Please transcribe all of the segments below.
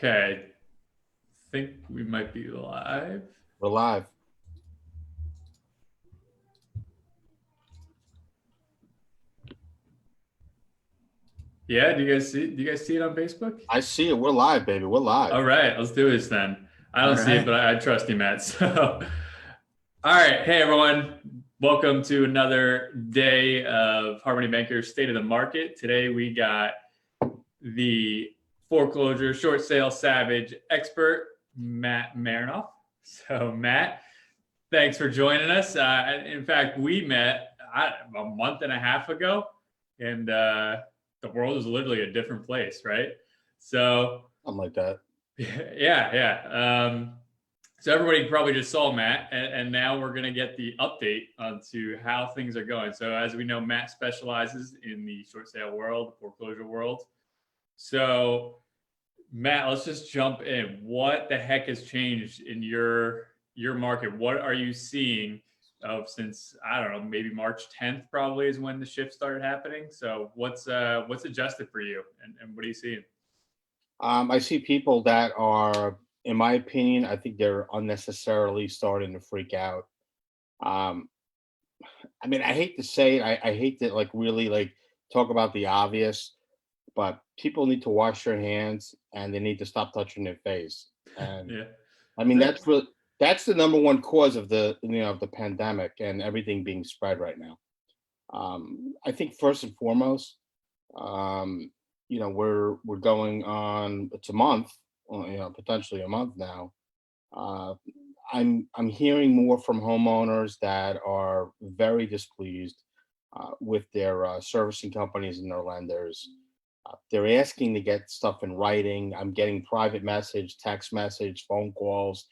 Okay, think we might be live. We're live. Yeah, do you guys see it on Facebook? I see it. We're live, baby. We're live. All right, let's do this then. I don't All see it, right. but I trust you, Matt. So, all right, hey everyone, welcome to another day of Harmony Bankers State of the Market. Today we got the foreclosure short sale savage expert, Matt Merenoff. So, Matt, thanks for joining us. In fact, we met a month and a half ago, and the world is literally a different place, right? So, Something like that. yeah. So everybody probably just saw Matt, and now we're going to get the update onto how things are going. So as we know, Matt specializes in the short sale world, foreclosure world. So Matt, let's just jump in. What the heck has changed in your market? What are you seeing since, I don't know, maybe March 10th probably is when the shift started happening. So what's adjusted for you, and what are you seeing? I see people that are, in my opinion, I think they're unnecessarily starting to freak out. Um, I mean, I hate to say it. I hate to really talk about the obvious, but people need to wash their hands and they need to stop touching their face. And Yeah. I mean, that's the number one cause of the pandemic and everything being spread right now. I think first and foremost, um, we're going on. It's a month, potentially a month now. Uh, I'm hearing more from homeowners that are very displeased with their servicing companies and their lenders. They're asking to get stuff in writing. I'm getting private message, text message, phone calls,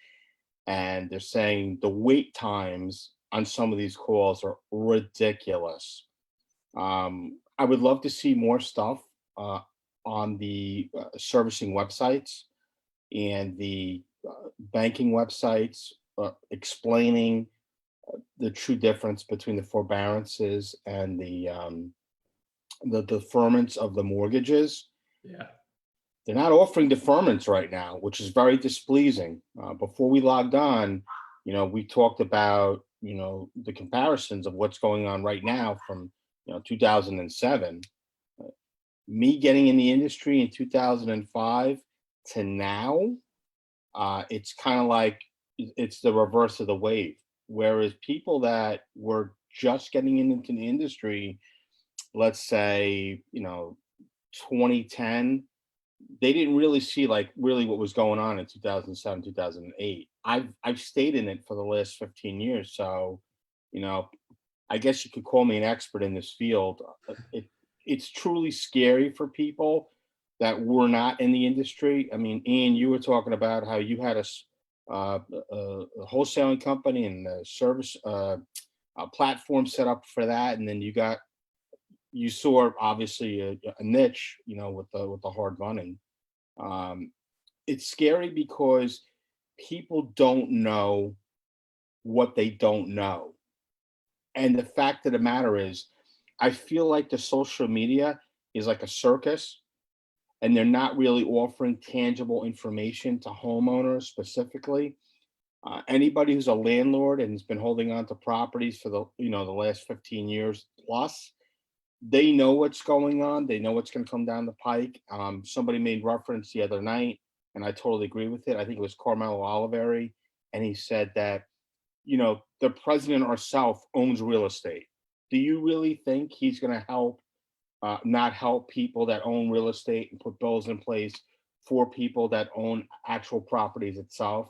and they're saying the wait times on some of these calls are ridiculous. I would love to see more stuff on the servicing websites and the banking websites explaining the true difference between the forbearances and the deferments of the mortgages. Yeah. They're not offering deferments right now, which is very displeasing. Before we logged on, we talked about the comparisons of what's going on right now from 2007. Me getting in the industry in 2005 to now, it's kind of like it's the reverse of the wave. Whereas people that were just getting into the industry, let's say 2010, they didn't really see really what was going on in 2007, 2008. I've stayed in it for the last 15 years, so I guess you could call me an expert in this field. It's truly scary for people that were not in the industry. I mean, Ian, you were talking about how you had a wholesaling company and a service a platform set up for that, and then you saw obviously a niche, with the hard money. It's scary because people don't know what they don't know. And the fact of the matter is, I feel like the social media is like a circus, and they're not really offering tangible information to homeowners specifically. Anybody who's a landlord and has been holding on to properties for the last 15 years plus, they know what's going on. They know what's going to come down the pike. Somebody made reference the other night, and I totally agree with it. I think it was Carmelo Oliveri, and he said that the president ourselves owns real estate. Do you really think he's going to help, not help people that own real estate and put bills in place for people that own actual properties itself,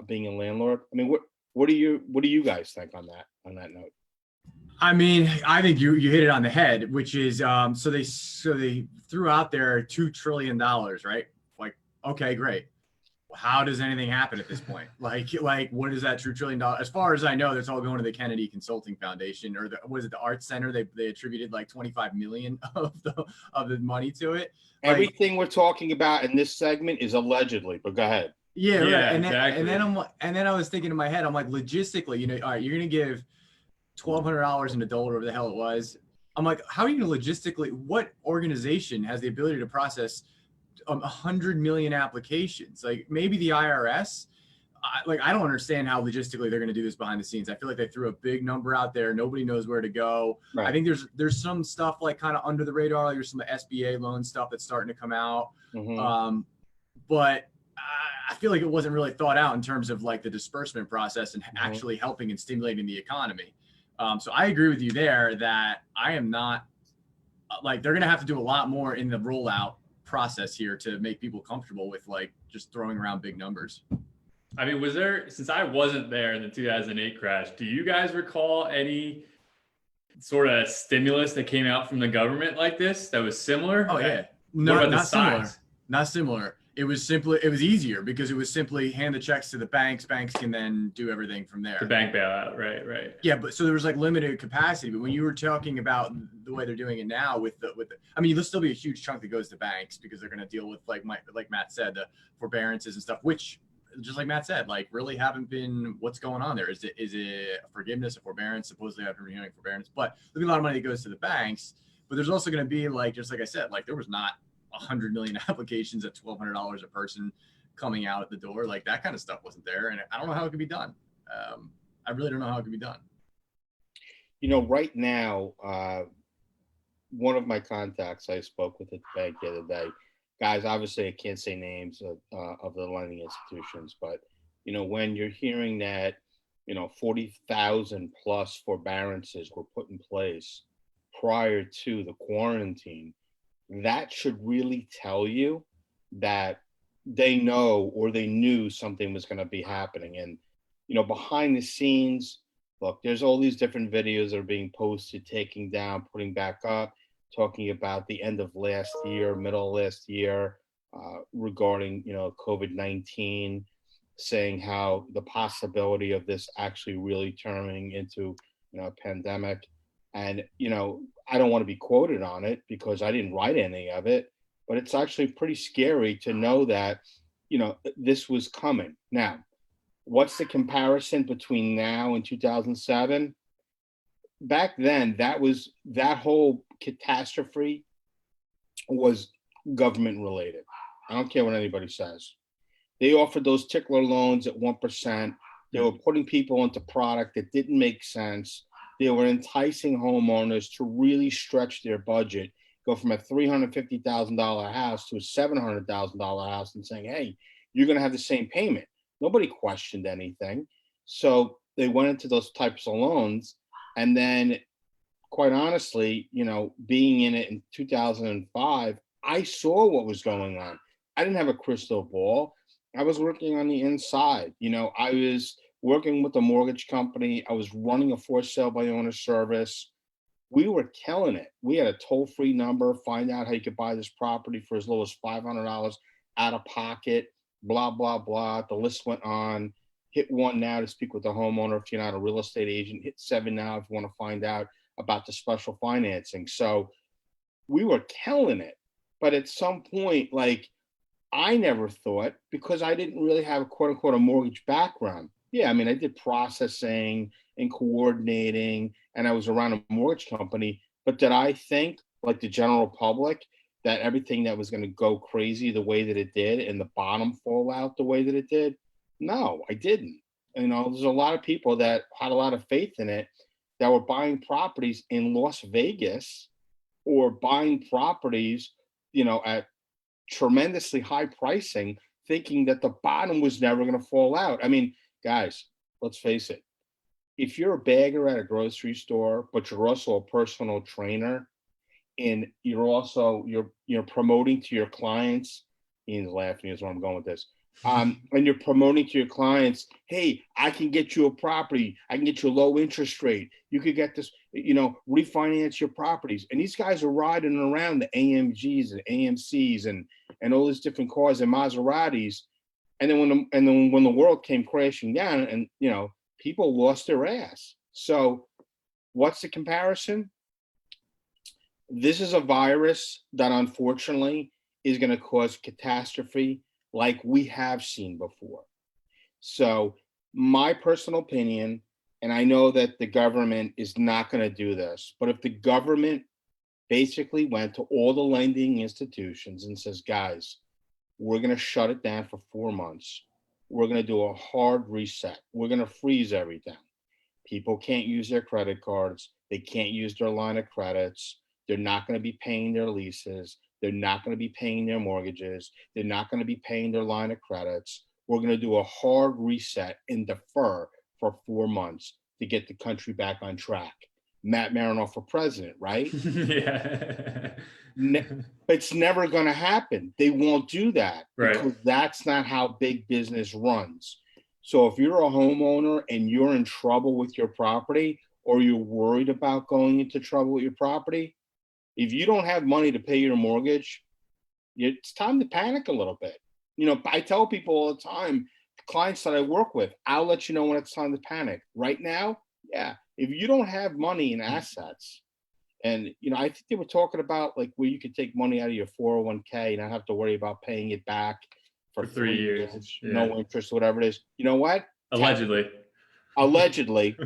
being a landlord? I mean, what do you guys think on that note? I mean, I think you hit it on the head, which is so they threw out there $2 trillion, right? Like, okay, great. How does anything happen at this point? Like what is that $2 trillion? As far as I know, that's all going to the Kennedy Consulting Foundation, or was it the Arts Center? They attributed like 25 million of the money to it. Everything we're talking about in this segment is allegedly, but go ahead. Yeah, right. Yeah, And exactly. then I was thinking in my head, I'm like, logistically, all right, you're gonna give $1,200 in a dollar, whatever the hell it was. I'm like, how are you gonna logistically? What organization has the ability to process 100 million applications. Like maybe the IRS, I don't understand how logistically they're going to do this behind the scenes. I feel like they threw a big number out there. Nobody knows where to go. Right. I think there's some stuff like kind of under the radar. Like there's some SBA loan stuff that's starting to come out. But I feel like it wasn't really thought out in terms of like the disbursement process and actually helping and stimulating the economy. So I agree with you there that I am not like, they're going to have to do a lot more in the rollout process here to make people comfortable with like just throwing around big numbers. I mean, was there, since I wasn't there in the 2008 crash, do you guys recall any sort of stimulus that came out from the government like this that was similar? Oh yeah. Not similar. Not similar. It was easier because it was simply hand the checks to the banks. Banks can then do everything from there. The bank bailout, right. Yeah, but so there was like limited capacity. But when you were talking about the way they're doing it now with the I mean, there'll still be a huge chunk that goes to banks because they're going to deal with like Matt said, the forbearances and stuff, which just like Matt said, like really haven't been what's going on there. Is it a forgiveness, a forbearance? Supposedly after renewing forbearance, but there'll be a lot of money that goes to the banks. But there's also going to be like, just like I said, like there was not 100 million applications at $1,200 a person coming out at the door. Like that kind of stuff wasn't there. And I don't know how it could be done. I really don't know how it could be done. You know, right now, one of my contacts I spoke with at the bank the other day, guys, obviously I can't say names of the lending institutions, but, you know, when you're hearing that, you know, 40,000 plus forbearances were put in place prior to the quarantine, that should really tell you that they know or they knew something was going to be happening. And, you know, behind the scenes, look, there's all these different videos that are being posted, taking down, putting back up, talking about the end of last year, middle of last year, regarding, you know, COVID-19, saying how the possibility of this actually really turning into, you know, a pandemic. And, you know, I don't want to be quoted on it because I didn't write any of it, but it's actually pretty scary to know that, you know, this was coming. Now, what's the comparison between now and 2007? Back then, that whole catastrophe was government related. I don't care what anybody says. They offered those tickler loans at 1%. They were putting people into product that didn't make sense. They were enticing homeowners to really stretch their budget, go from a $350,000 house to a $700,000 house and saying, hey, you're going to have the same payment. Nobody questioned anything. So they went into those types of loans. And then, quite honestly, you know, being in it in 2005, I saw what was going on. I didn't have a crystal ball. I was working on the inside. You know, I was working with a mortgage company. I was running a for sale by owner service. We were killing it. We had a toll-free number, find out how you could buy this property for as low as $500 out of pocket, blah, blah, blah. The list went on. Hit 1 now to speak with the homeowner if you're not a real estate agent. Hit 7 now if you want to find out about the special financing. So we were killing it. But at some point, like, I never thought, because I didn't really have a quote unquote a mortgage background. Yeah, I mean, I did processing and coordinating, and I was around a mortgage company. But did I think, like the general public, that everything that was going to go crazy the way that it did and the bottom fall out the way that it did? No, I didn't. You know, there's a lot of people that had a lot of faith in it that were buying properties in Las Vegas or buying properties, you know, at tremendously high pricing, thinking that the bottom was never going to fall out. I mean, guys, let's face it. If you're a bagger at a grocery store, but you're also a personal trainer, and you're promoting to your clients, Ian's laughing is where I'm going with this. And you're promoting to your clients, hey, I can get you a property. I can get you a low interest rate. You could get this, you know, refinance your properties. And these guys are riding around the AMGs and AMCs and all these different cars and Maseratis. And then when the world came crashing down, and you know, people lost their ass. So what's the comparison? This is a virus that unfortunately is going to cause catastrophe like we have seen before. So my personal opinion, and I know that the government is not going to do this, but if the government basically went to all the lending institutions and says, guys, we're going to shut it down for 4 months. We're going to do a hard reset. We're going to freeze everything. People can't use their credit cards. They can't use their line of credits. They're not going to be paying their leases. They're not going to be paying their mortgages. They're not going to be paying their line of credits. We're going to do a hard reset and defer for 4 months to get the country back on track. Matt Merenoff for president, right? Yeah. It's never going to happen. They won't do that Right. because that's not how big business runs. So if you're a homeowner and you're in trouble with your property, or you're worried about going into trouble with your property, if you don't have money to pay your mortgage, it's time to panic a little bit. You know, I tell people all the time, clients that I work with, I'll let you know when it's time to panic. Right now, yeah, if you don't have money in assets, and you know, I think they were talking about like where you could take money out of your 401k and not have to worry about paying it back for 3 years. no interest, whatever it is. You know what? Allegedly. Allegedly,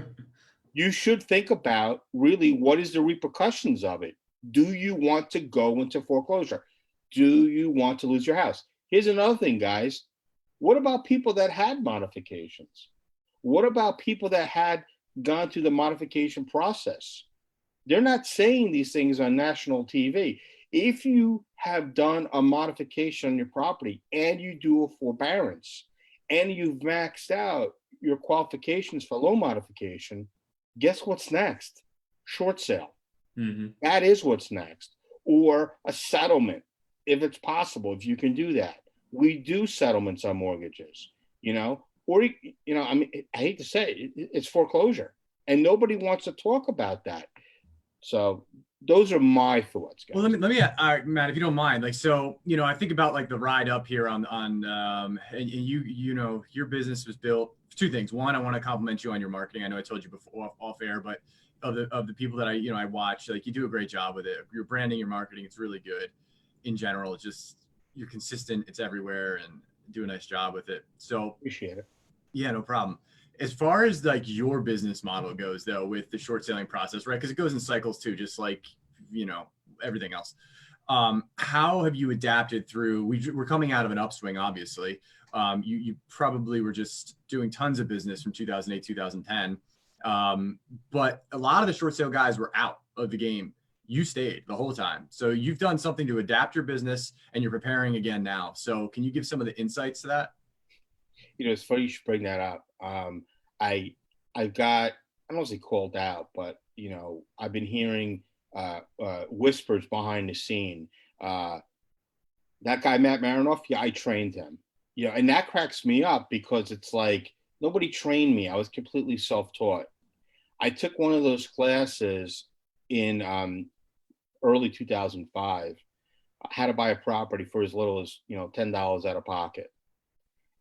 you should think about really what is the repercussions of it. Do you want to go into foreclosure? Do you want to lose your house? Here's another thing, guys. What about people that had modifications? What about people that had gone through the modification process? They're not saying these things on national TV. If you have done a modification on your property and you do a forbearance and you've maxed out your qualifications for loan modification, guess what's next? Short sale. Mm-hmm. That is what's next. Or a settlement, if it's possible, if you can do that. We do settlements on mortgages, you know, or, you know, I mean, I hate to say it, it's foreclosure and nobody wants to talk about that. So those are my thoughts, guys. Well, let me, Matt, if you don't mind, like, so, you know, I think about like the ride up here and you know, your business was built two things. One, I want to compliment you on your marketing. I know I told you before off air, but of the people that I watch, like you do a great job with it. Your branding, your marketing, it's really good in general. It's just, you're consistent. It's everywhere and do a nice job with it. So Appreciate it. Yeah, no problem. As far as like your business model goes though, with the short selling process, right? Because it goes in cycles too, just like, you know, everything else. How have you adapted through, we're coming out of an upswing, obviously. You probably were just doing tons of business from 2008, 2010. But a lot of the short sale guys were out of the game. You stayed the whole time. So you've done something to adapt your business and you're preparing again now. So can you give some of the insights to that? You know, it's funny you should bring that up. I got, I don't want to say called out, but, you know, I've been hearing whispers behind the scene. That guy, Matt Merenoff, yeah, I trained him. You know, and that cracks me up because it's like, nobody trained me. I was completely self-taught. I took one of those classes in early 2005, how to buy a property for as little as, you know, $10 out of pocket.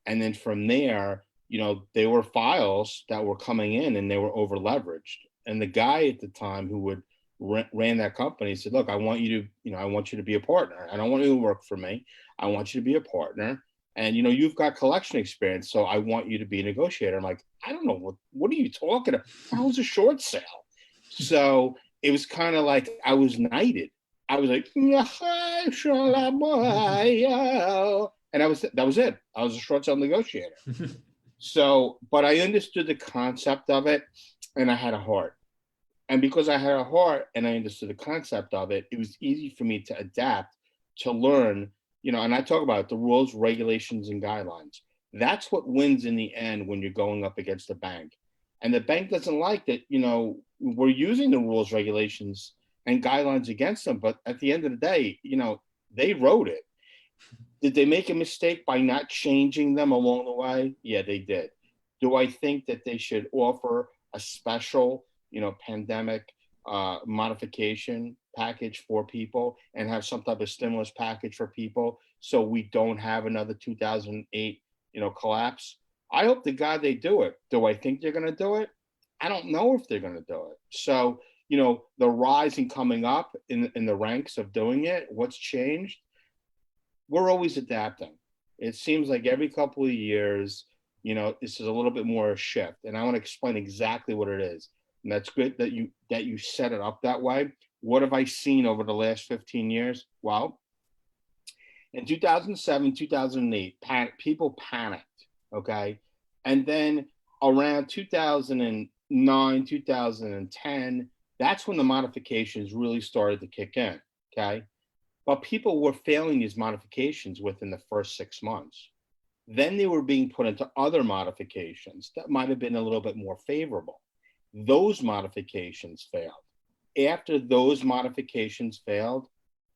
And then from there, you know, there were files that were coming in and they were over leveraged. And the guy at the time who would ran that company said, look, I want you to, you know, I want you to be a partner. I don't want you to work for me. I want you to be a partner. And, you know, you've got collection experience, so I want you to be a negotiator. I'm like, I don't know, what are you talking about? That was a short sale. So it was kind of like I was knighted. I was like, and that was it. I was a short sale negotiator. So, but I understood the concept of it and I had a heart. And because I had a heart and I understood the concept of it, it was easy for me to adapt, to learn, you know, and I talk about the rules, regulations, and guidelines. That's what wins in the end when you're going up against the bank. And the bank doesn't like that, you know, we're using the rules, regulations, and guidelines against them. But at the end of the day, you know, they wrote it. Did they make a mistake by not changing them along the way? Yeah, they did. Do I think that they should offer a special, you know, pandemic modification package for people and have some type of stimulus package for people so we don't have another 2008, you know, collapse? I hope to God they do it. Do I think they're going to do it? I don't know if they're going to do it. So, you know, the rise and coming up in the ranks of doing it, what's changed? We're always adapting. It seems like every couple of years, you know, this is a little bit more a shift. And I want to explain exactly what it is. And that's good that you set it up that way. What have I seen over the last 15 years? Well, In 2007, 2008, people panicked. Okay. And then around 2009, 2010, that's when the modifications really started to kick in. Okay. But people were failing these modifications within the first 6 months. Then they were being put into other modifications that might have been a little bit more favorable. Those modifications failed. After those modifications failed,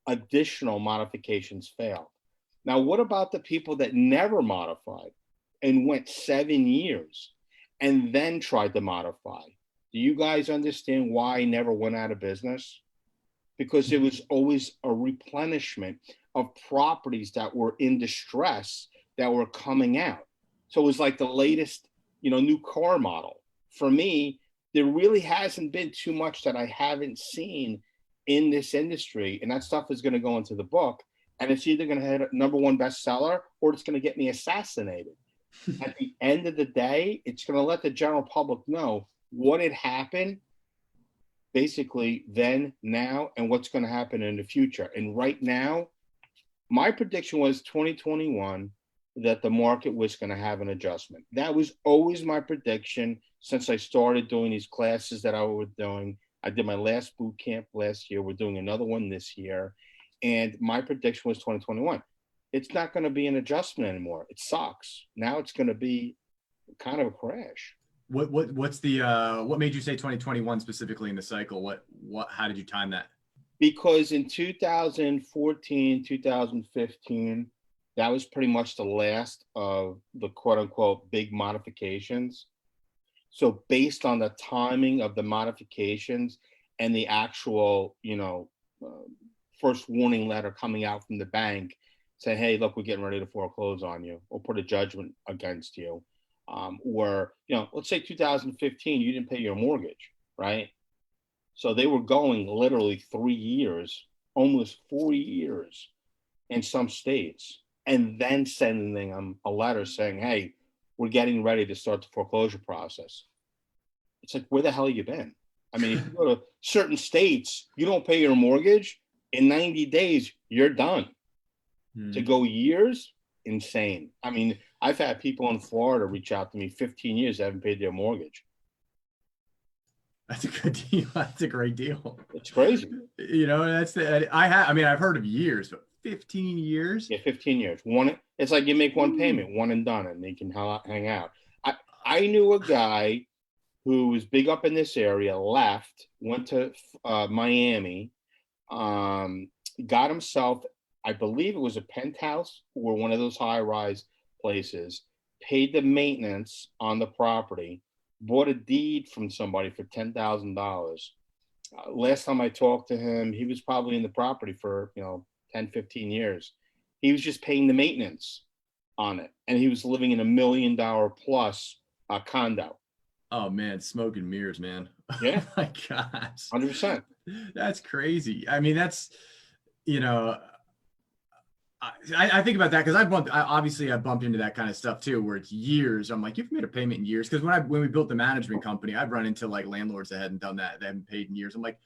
additional modifications failed. Now, what about the people that never modified and went 7 years and then tried to modify? Do you guys understand why I never went out of business? Because it was always a replenishment of properties that were in distress that were coming out. So it was like the latest, new car model. For me, there really hasn't been too much that I haven't seen in this industry. And that stuff is going to go into the book. And it's either going to hit a #1 bestseller or it's going to get me assassinated. At the end of the day, it's going to let the general public know what had happened basically then, now, and what's going to happen in the future. And right now, my prediction was 2021 that the market was going to have an adjustment. That was always my prediction since I started doing these classes that I was doing. I did my last boot camp last year. We're doing another one this year. And my prediction was 2021. It's not going to be an adjustment anymore. It sucks. Now it's going to be kind of a crash. What's the what made you say 2021 specifically in the cycle? How did you time that? Because in 2014, 2015, that was pretty much the last of the quote unquote big modifications. So based on the timing of the modifications and the actual, first warning letter coming out from the bank saying, hey, look, we're getting ready to foreclose on you or put a judgment against you. Or, let's say 2015, you didn't pay your mortgage, right? So they were going literally 3 years, almost 4 years in some states, and then sending them a letter saying, hey, we're getting ready to start the foreclosure process. It's like, where the hell have you been? I mean, if you go to certain states, you don't pay your mortgage, in 90 days, you're done. To go years, insane. I mean, I've had people in Florida reach out to me 15 years, they haven't paid their mortgage. That's a good deal. That's a great deal. It's crazy. I've heard of years, but 15 years? Yeah, 15 years. It's like you make one payment, one and done, and they can hang out. I knew a guy who was big up in this area, left, went to Miami, got himself, I believe it was a penthouse or one of those high-rise places, paid the maintenance on the property, bought a deed from somebody for $10,000. Last time I talked to him, he was probably in the property for 10, 15 years. He was just paying the maintenance on it, and he was living in $1 million plus condo. Oh man, smoke and mirrors, man. Yeah. Oh my gosh. 100%. That's crazy. I mean, that's, I think about that because I bumped into that kind of stuff too, where it's years. I'm like, you've made a payment in years. Because when we built the management company, I've run into like landlords that hadn't done that, they haven't paid in years. I'm like,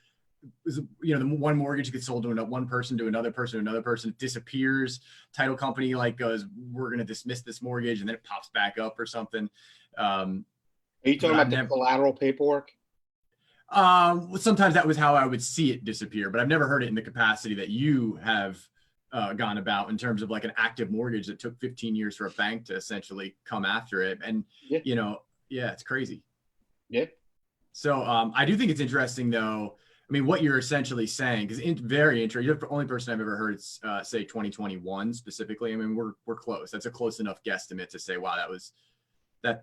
the one mortgage gets sold to one person to another person to another person, it disappears. Title company like goes, we're going to dismiss this mortgage, and then it pops back up or something. Are you talking about the collateral paperwork? Sometimes that was how I would see it disappear, but I've never heard it in the capacity that you have gone about in terms of like an active mortgage that took 15 years for a bank to essentially come after it. And, it's crazy. Yeah. So I do think it's interesting though. I mean, what you're essentially saying, because very interesting. You're the only person I've ever heard say 2021 specifically. I mean, we're close. That's a close enough guesstimate to say, wow,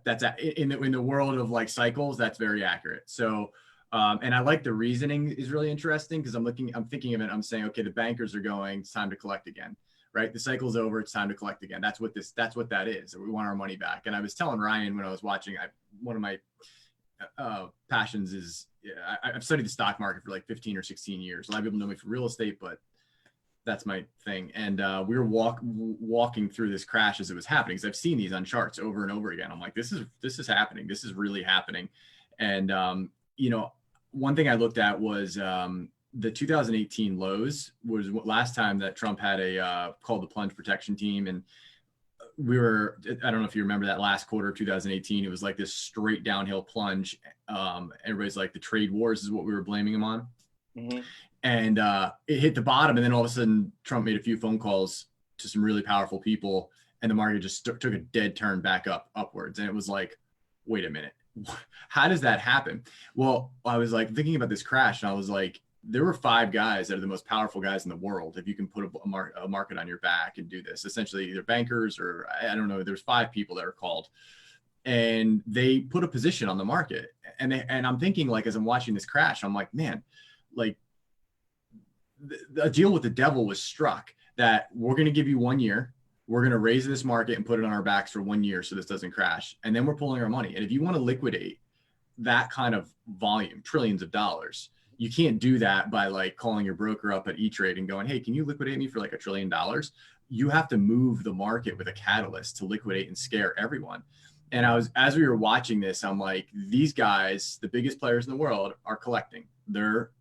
that's in the world of like cycles, that's very accurate. So, and I like the reasoning is really interesting because I'm thinking of it. I'm saying, okay, the bankers are going, it's time to collect again, right? The cycle's over. It's time to collect again. That's what that is. We want our money back. And I was telling Ryan when I was watching, one of my passions is, I've studied the stock market for like 15 or 16 years. A lot of people know me for real estate, but that's my thing. And we were walking through this crash as it was happening, because I've seen these on charts over and over again. I'm like, this is happening. This is really happening. And, one thing I looked at was the 2018 lows was last time that Trump had a called the plunge protection team. And I don't know if you remember that last quarter of 2018, it was like this straight downhill plunge. Everybody's like the trade wars is what we were blaming him on. Mhm. And it hit the bottom. And then all of a sudden Trump made a few phone calls to some really powerful people, and the market just took a dead turn back upwards. And it was like, wait a minute, how does that happen? Well, I was like thinking about this crash, and I was like, there were 5 guys that are the most powerful guys in the world. If you can put a market on your back and do this, essentially either bankers or I don't know, there's 5 people that are called, and they put a position on the market. And I'm thinking, like, as I'm watching this crash, I'm like, man, like a deal with the devil was struck, that we're going to give you 1 year. We're going to raise this market and put it on our backs for 1 year so this doesn't crash. And then we're pulling our money. And if you want to liquidate that kind of volume, trillions of dollars, you can't do that by like calling your broker up at E-Trade and going, hey, can you liquidate me for like $1 trillion? You have to move the market with a catalyst to liquidate and scare everyone. And as we were watching this, I'm like, these guys, the biggest players in the world, are collecting. They're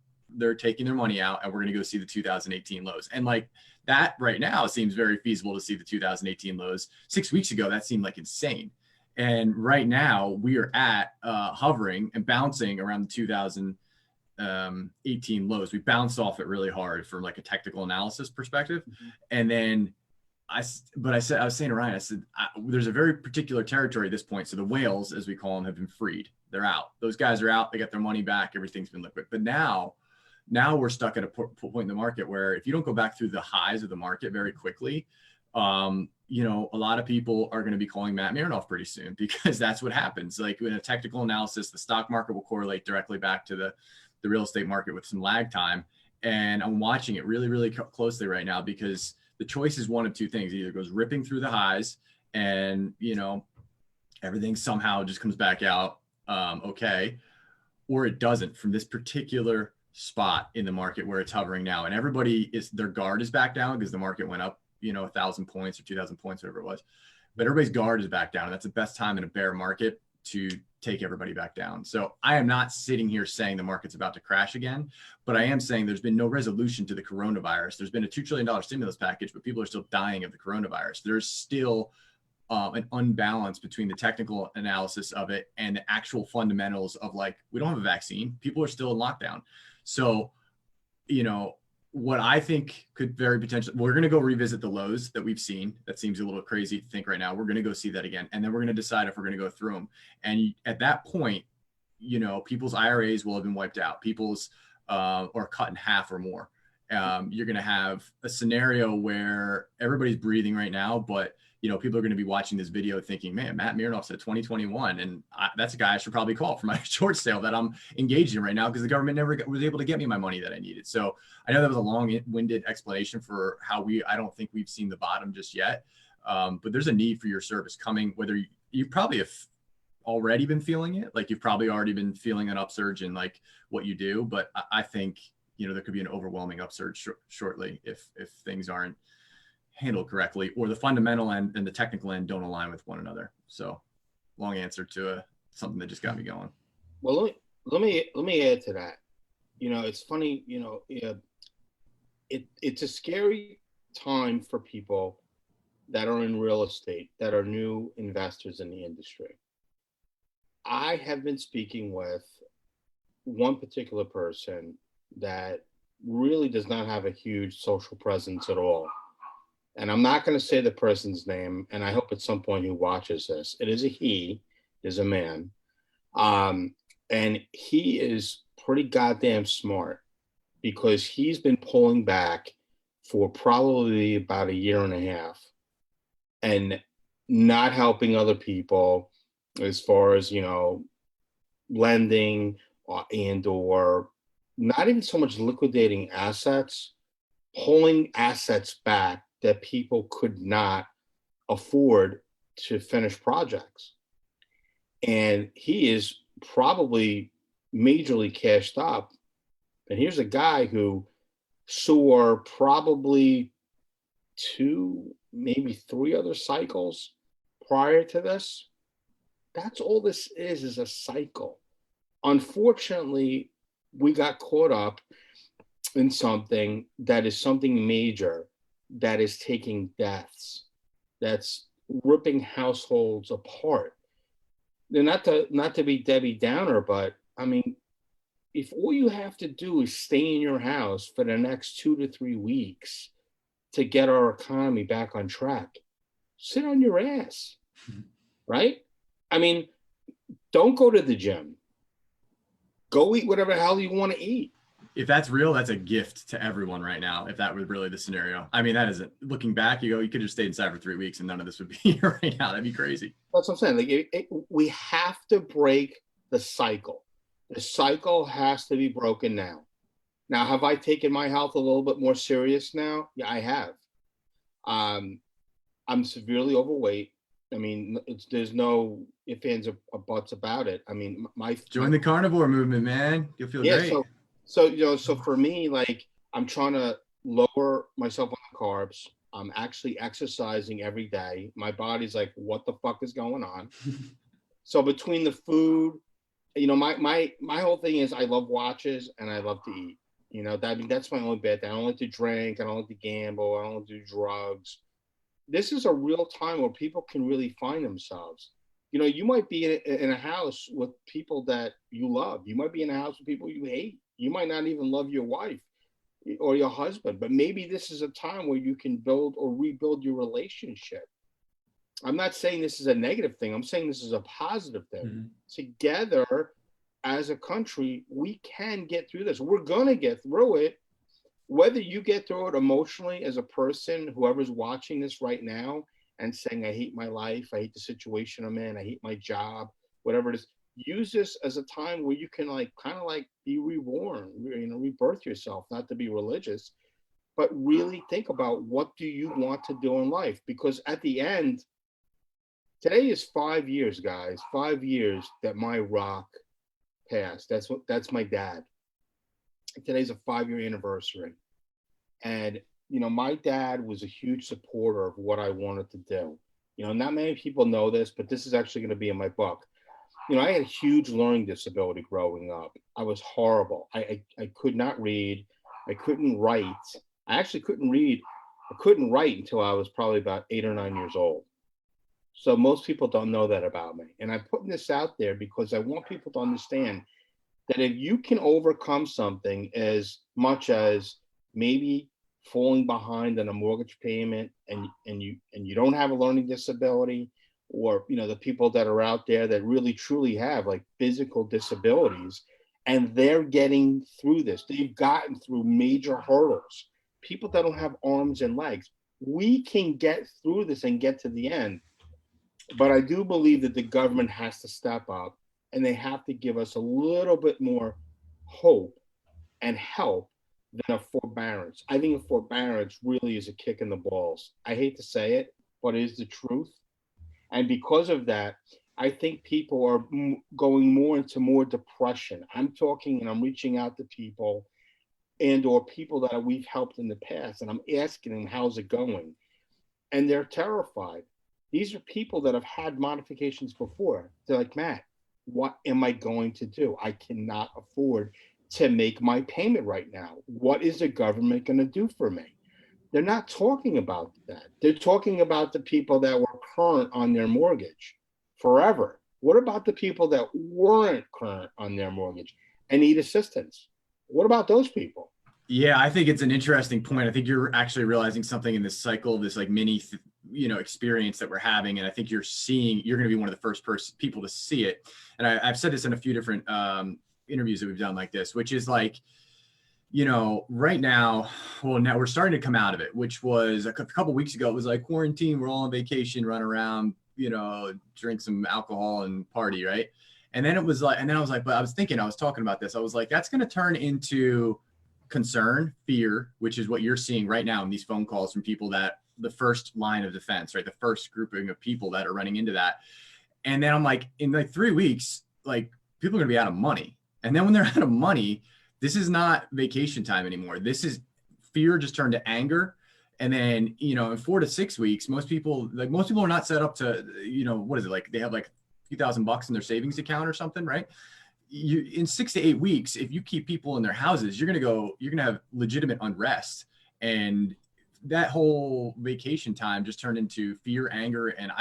taking their money out, and we're going to go see the 2018 lows. And like that right now seems very feasible to see the 2018 lows. 6 weeks ago, that seemed like insane. And right now we are at hovering and bouncing around the 2018 lows. We bounced off it really hard from like a technical analysis perspective. Mm-hmm. And then I was saying to Ryan, I said, there's a very particular territory at this point. So the whales, as we call them, have been freed. They're out. Those guys are out. They got their money back. Everything's been liquid. But now we're stuck at a point in the market where if you don't go back through the highs of the market very quickly, you know, a lot of people are going to be calling Matt Merenoff pretty soon, because that's what happens. Like in a technical analysis, the stock market will correlate directly back to the real estate market with some lag time. And I'm watching it really, really closely right now, because the choice is one of 2 things. It either goes ripping through the highs and, you know, everything somehow just comes back out okay, or it doesn't from this particular spot in the market where it's hovering now. And their guard is back down because the market went up, you know, 1,000 points or 2,000 points, whatever it was. But everybody's guard is back down. And that's the best time in a bear market to take everybody back down. So I am not sitting here saying the market's about to crash again, but I am saying there's been no resolution to the coronavirus. There's been a $2 trillion stimulus package, but people are still dying of the coronavirus. There's still an unbalance between the technical analysis of it and the actual fundamentals of, like, we don't have a vaccine. People are still in lockdown. So, you know, what I think could very potentially, we're going to go revisit the lows that we've seen. That seems a little crazy to think right now. We're going to go see that again. And then we're going to decide if we're going to go through them. And at that point, you know, people's IRAs will have been wiped out. People's or cut in half or more. You're going to have a scenario where everybody's breathing right now, but you know, people are going to be watching this video thinking, man, Matt Merenoff said 2021. And that's a guy I should probably call for my short sale that I'm engaged in right now, because the government never was able to get me my money that I needed. So I know that was a long-winded explanation for how I don't think we've seen the bottom just yet. But there's a need for your service coming, whether you probably have already been feeling it. Like you've probably already been feeling an upsurge in like what you do. But I think, you know, there could be an overwhelming upsurge shortly if things aren't handled correctly, or the fundamental end and the technical end don't align with one another. So long answer to something that just got me going. Well, let me add to that. You know, it's funny, you know, it's a scary time for people that are in real estate, that are new investors in the industry. I have been speaking with one particular person that really does not have a huge social presence at all. And I'm not going to say the person's name, and I hope at some point he watches this. It is a he, is a man. And he is pretty goddamn smart, because he's been pulling back for probably about 1.5 years and not helping other people as far as, you know, lending or not even so much liquidating assets, pulling assets back that people could not afford to finish projects. And he is probably majorly cashed up. And here's a guy who saw probably 2, maybe 3 other cycles prior to this. That's all this is a cycle. Unfortunately, we got caught up in something that is something major, that is taking deaths, that's ripping households apart. They're not to be Debbie Downer, but I mean, if all you have to do is stay in your house for the next 2 to 3 weeks to get our economy back on track, sit on your ass, right? I mean, don't go to the gym. Go eat whatever the hell you want to eat. If that's real, that's a gift to everyone right now. If that was really the scenario, I mean, that isn't. Looking back, you could have stayed inside for 3 weeks and none of this would be here right now. That'd be crazy. That's what I'm saying. Like, we have to break the cycle. The cycle has to be broken now. Now, have I taken my health a little bit more serious now? Yeah, I have. I'm severely overweight. I mean, there's no ifs, ands, or buts about it. I mean, join the carnivore movement, man. You'll feel great. So for me, like, I'm trying to lower myself on the carbs. I'm actually exercising every day. My body's like, what the fuck is going on? So between the food, my whole thing is I love watches and I love to eat. That's my only bad thing. I don't like to drink. I don't like to gamble. I don't like to do drugs. This is a real time where people can really find themselves. You might be in a house with people that you love. You might be in a house with people you hate. You might not even love your wife or your husband, but maybe this is a time where you can build or rebuild your relationship. I'm not saying this is a negative thing. I'm saying this is a positive thing. Mm-hmm. Together, as a country, we can get through this. We're going to get through it. Whether you get through it emotionally as a person, whoever's watching this right now and saying, I hate my life, I hate the situation I'm in, I hate my job, whatever it is, use this as a time where you can kind of be reborn, rebirth yourself, not to be religious, but really think about what do you want to do in life? Because at the end, today is 5 years, guys, 5 years that my rock passed. That's my dad. Today's a 5-year anniversary. And, my dad was a huge supporter of what I wanted to do. Not many people know this, but this is actually going to be in my book. I had a huge learning disability growing up. I was horrible. I could not read. I couldn't write. I actually couldn't read. I couldn't write until I was probably about 8 or 9 years old. So most people don't know that about me. And I'm putting this out there because I want people to understand that if you can overcome something as much as maybe falling behind on a mortgage payment and you don't have a learning disability, or the people that are out there that really truly have physical disabilities and they're getting through this. They've gotten through major hurdles. People that don't have arms and legs, we can get through this and get to the end. But I do believe that the government has to step up and they have to give us a little bit more hope and help than a forbearance. I think a forbearance really is a kick in the balls. I hate to say it, but it is the truth. And because of that, I think people are going more into more depression. I'm talking and I'm reaching out to people and or people that we've helped in the past, and I'm asking them, how's it going? And they're terrified. These are people that have had modifications before. They're like, Matt, what am I going to do? I cannot afford to make my payment right now. What is the government going to do for me? They're not talking about that. They're talking about the people that were current on their mortgage forever. What about the people that weren't current on their mortgage and need assistance? What about those people? Yeah, I think it's an interesting point. I think you're actually realizing something in this cycle, this mini, experience that we're having. And I think you're going to be one of the first people to see it. And I've said this in a few different interviews that we've done like this, which is right now, now we're starting to come out of it, which was a couple weeks ago. It was quarantine. We're all on vacation, run around, drink some alcohol and party. Right. And then I was like, but I was talking about this. I was like, that's going to turn into concern, fear, which is what you're seeing right now in these phone calls from people that the first line of defense, right? The first grouping of people that are running into that. And then I'm like, in 3 weeks, people are going to be out of money. And then when they're out of money, this is not vacation time anymore. This is fear just turned to anger. And then, in 4 to 6 weeks, most people are not set up to, what is it? They have a few $1,000 in their savings account or something, right? you in 6 to 8 weeks, if you keep people in their houses, you're gonna have legitimate unrest, and that whole vacation time just turned into fear, anger, and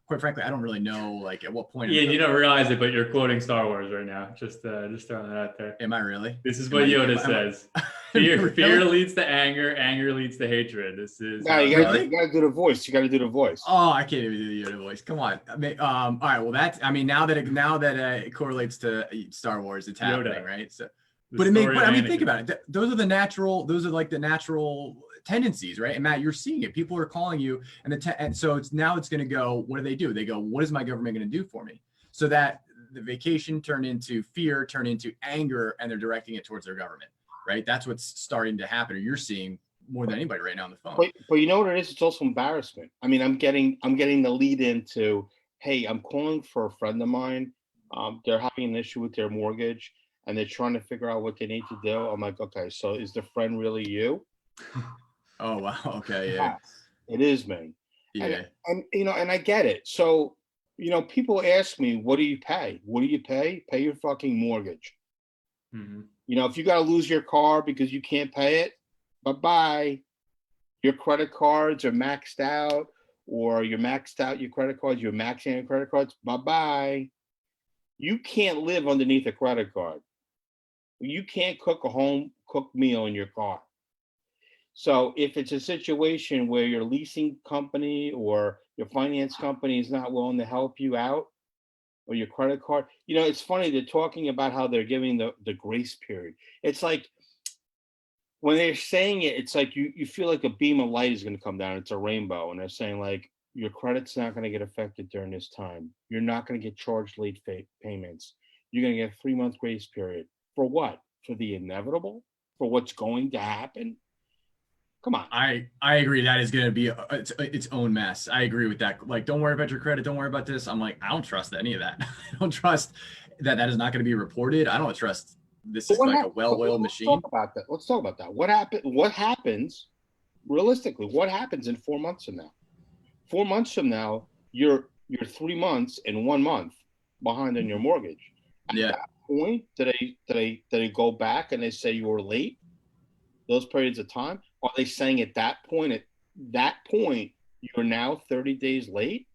quite frankly, I don't really know like at what point. Yeah, you don't realize it, but you're quoting Star Wars right now. Just throwing that out there. Am I really? This is what Yoda says. Fear Really? leads to anger. Anger leads to hatred. This is No, you Really? gotta do the voice. You gotta do the voice. Oh, I can't even do the Yoda voice. Come on. All right. Well, now that it correlates to Star Wars, it's happening, Yoda. right? So, the but story of I mean, Anakin. think about it. Those are like the natural tendencies, right? And Matt, you're seeing it. People are calling you, and so it's going to go. What do? They go, what is my government going to do for me? So that the vacation turned into fear, turned into anger, and they're directing it towards their government, right? That's what's starting to happen, or you're seeing more than anybody right now on the phone. But you know what it is? It's also embarrassment. I mean, I'm getting the lead into, hey, I'm calling for a friend of mine. They're having an issue with their mortgage and they're trying to figure out what they need to do. I'm like, okay, so is the friend really you? Oh wow. Okay. Yeah. It is me. Yeah. And and I get it. So, people ask me, what do you pay? What do you pay? Pay your fucking mortgage. Mhm. If you got to lose your car because you can't pay it, bye-bye. Your credit cards are maxed out, or you're maxed out your credit cards, you're maxing out your credit cards, bye-bye. You can't live underneath a credit card. You can't cook a home-cooked meal in your car. So if it's a situation where your leasing company or your finance company is not willing to help you out, or your credit card, it's funny, they're talking about how they're giving the grace period. It's like, when they're saying it, it's like you feel like a beam of light is going to come down. It's a rainbow. And they're saying like, your credit's not going to get affected during this time. You're not going to get charged late payments. You're going to get a 3-month grace period. For what? For the inevitable? For what's going to happen? Come on. I agree. That is going to be its own mess. I agree with that. Like, don't worry about your credit. Don't worry about this. I'm like, I don't trust any of that. I don't trust that is not going to be reported. I don't trust this is like a well-oiled machine. Let's talk about that. What happens realistically? What happens in 4 months from now? 4 months from now, you're 3 months and 1 month behind on your mortgage. At that point, do they go back and they say you were late? Those periods of time? Are they saying at that point you're now 30 days late?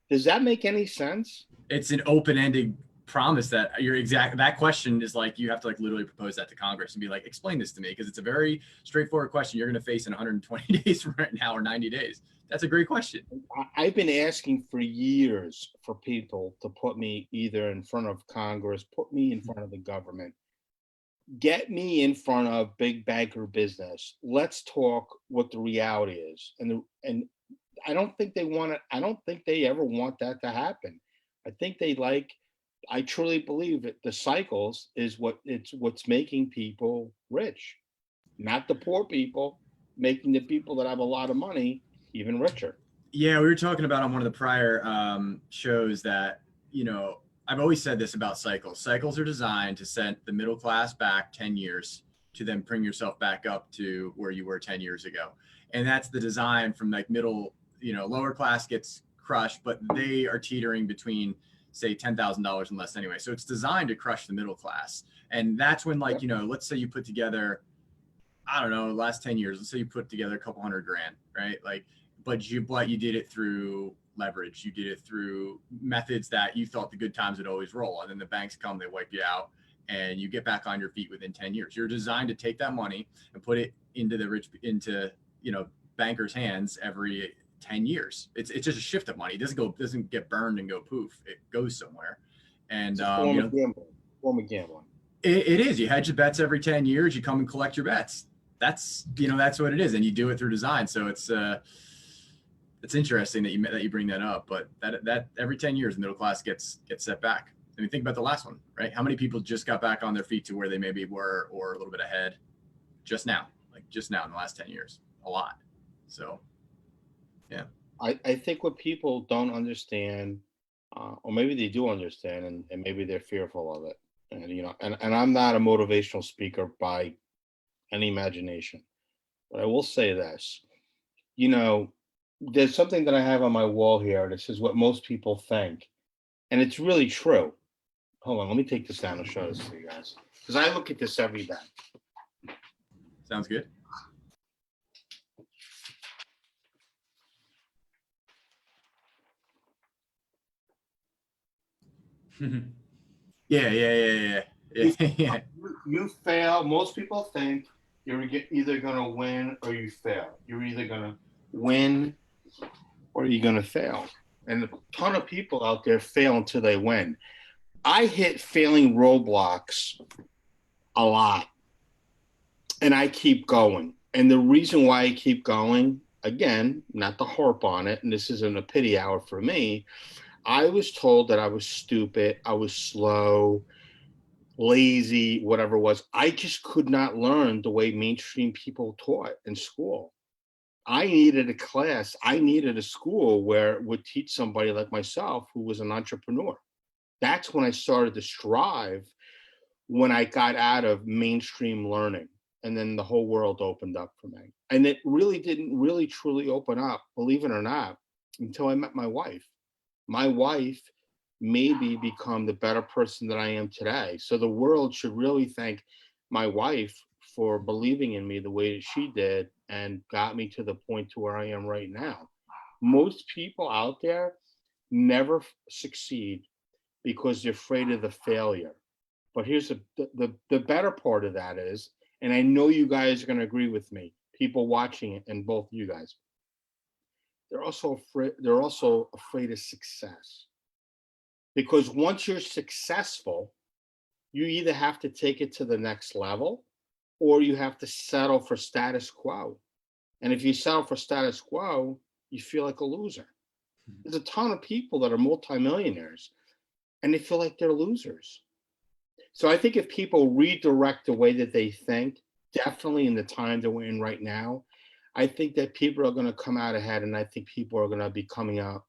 Does that make any sense? It's an open-ended promise that that question is like, you have to like literally propose that to Congress and be like, explain this to me, because it's a very straightforward question you're going to face in 120 days from right now, or 90 days. That's a great question. I've been asking for years for people to put me either in front of Congress, put me in front of the government, get me in front of big banker business. Let's talk what the reality is. And I don't think they want it. I don't think they ever want that to happen. I truly believe that the cycles is what's making people rich, not the poor people, making the people that have a lot of money even richer. Yeah, we were talking about on one of the prior shows that, I've always said this about cycles. Cycles are designed to send the middle class back 10 years to then bring yourself back up to where you were 10 years ago. And that's the design from like middle, lower class gets crushed, but they are teetering between, say, $10,000 and less anyway. So it's designed to crush the middle class. And that's when, like, let's say you put together, I don't know, the last 10 years, let's say you put together a couple $100,000, right? Like, but you did it through leverage. You did it through methods that you thought the good times would always roll. And then the banks come, they wipe you out, and you get back on your feet within 10 years. You're designed to take that money and put it into bankers' hands every 10 years. It's just a shift of money. It doesn't get burned and go poof. It goes somewhere. And it's a form of gambling. It is. You hedge your bets every 10 years. You come and collect your bets. That's what it is. And you do it through design. So it's interesting that you bring that up, but that every 10 years, the middle class gets set back. I mean, think about the last one, right? How many people just got back on their feet to where they maybe were, or a little bit ahead just now in the last 10 years? A lot. So, yeah. I think what people don't understand, or maybe they do understand, and maybe they're fearful of it. And I'm not a motivational speaker by any imagination, but I will say this, there's something that I have on my wall here that says what most people think. And it's really true. Hold on, let me take this down and show this to you guys. Because I look at this every day. Sounds good. Yeah. You fail. Most people think you're either going to win or you fail. You're either going to win or you're going to fail. And a ton of people out there fail until they win. I hit failing roadblocks a lot, and I keep going. And the reason why I keep going, again, not to harp on it, and this isn't a pity hour for me, I was told that I was stupid, I was slow, lazy, whatever it was. I just could not learn the way mainstream people taught in school. I needed a class, I needed a school where it would teach somebody like myself who was an entrepreneur. That's when I started to strive, when I got out of mainstream learning. And then the whole world opened up for me. And it really didn't really truly open up, believe it or not, until I met my wife. My wife made me become the better person that I am today. So the world should really thank my wife for believing in me the way that she did and got me to the point to where I am right now. Most people out there never succeed because they're afraid of the failure. But here's the better part of that is, and I know you guys are going to agree with me, people watching it, and both you guys, they're also afraid of success. Because once you're successful, you either have to take it to the next level or you have to settle for status quo. And if you settle for status quo, you feel like a loser. There's a ton of people that are multimillionaires and they feel like they're losers. So I think if people redirect the way that they think, definitely in the time that we're in right now, I think that people are going to come out ahead, and I think people are going to be coming out,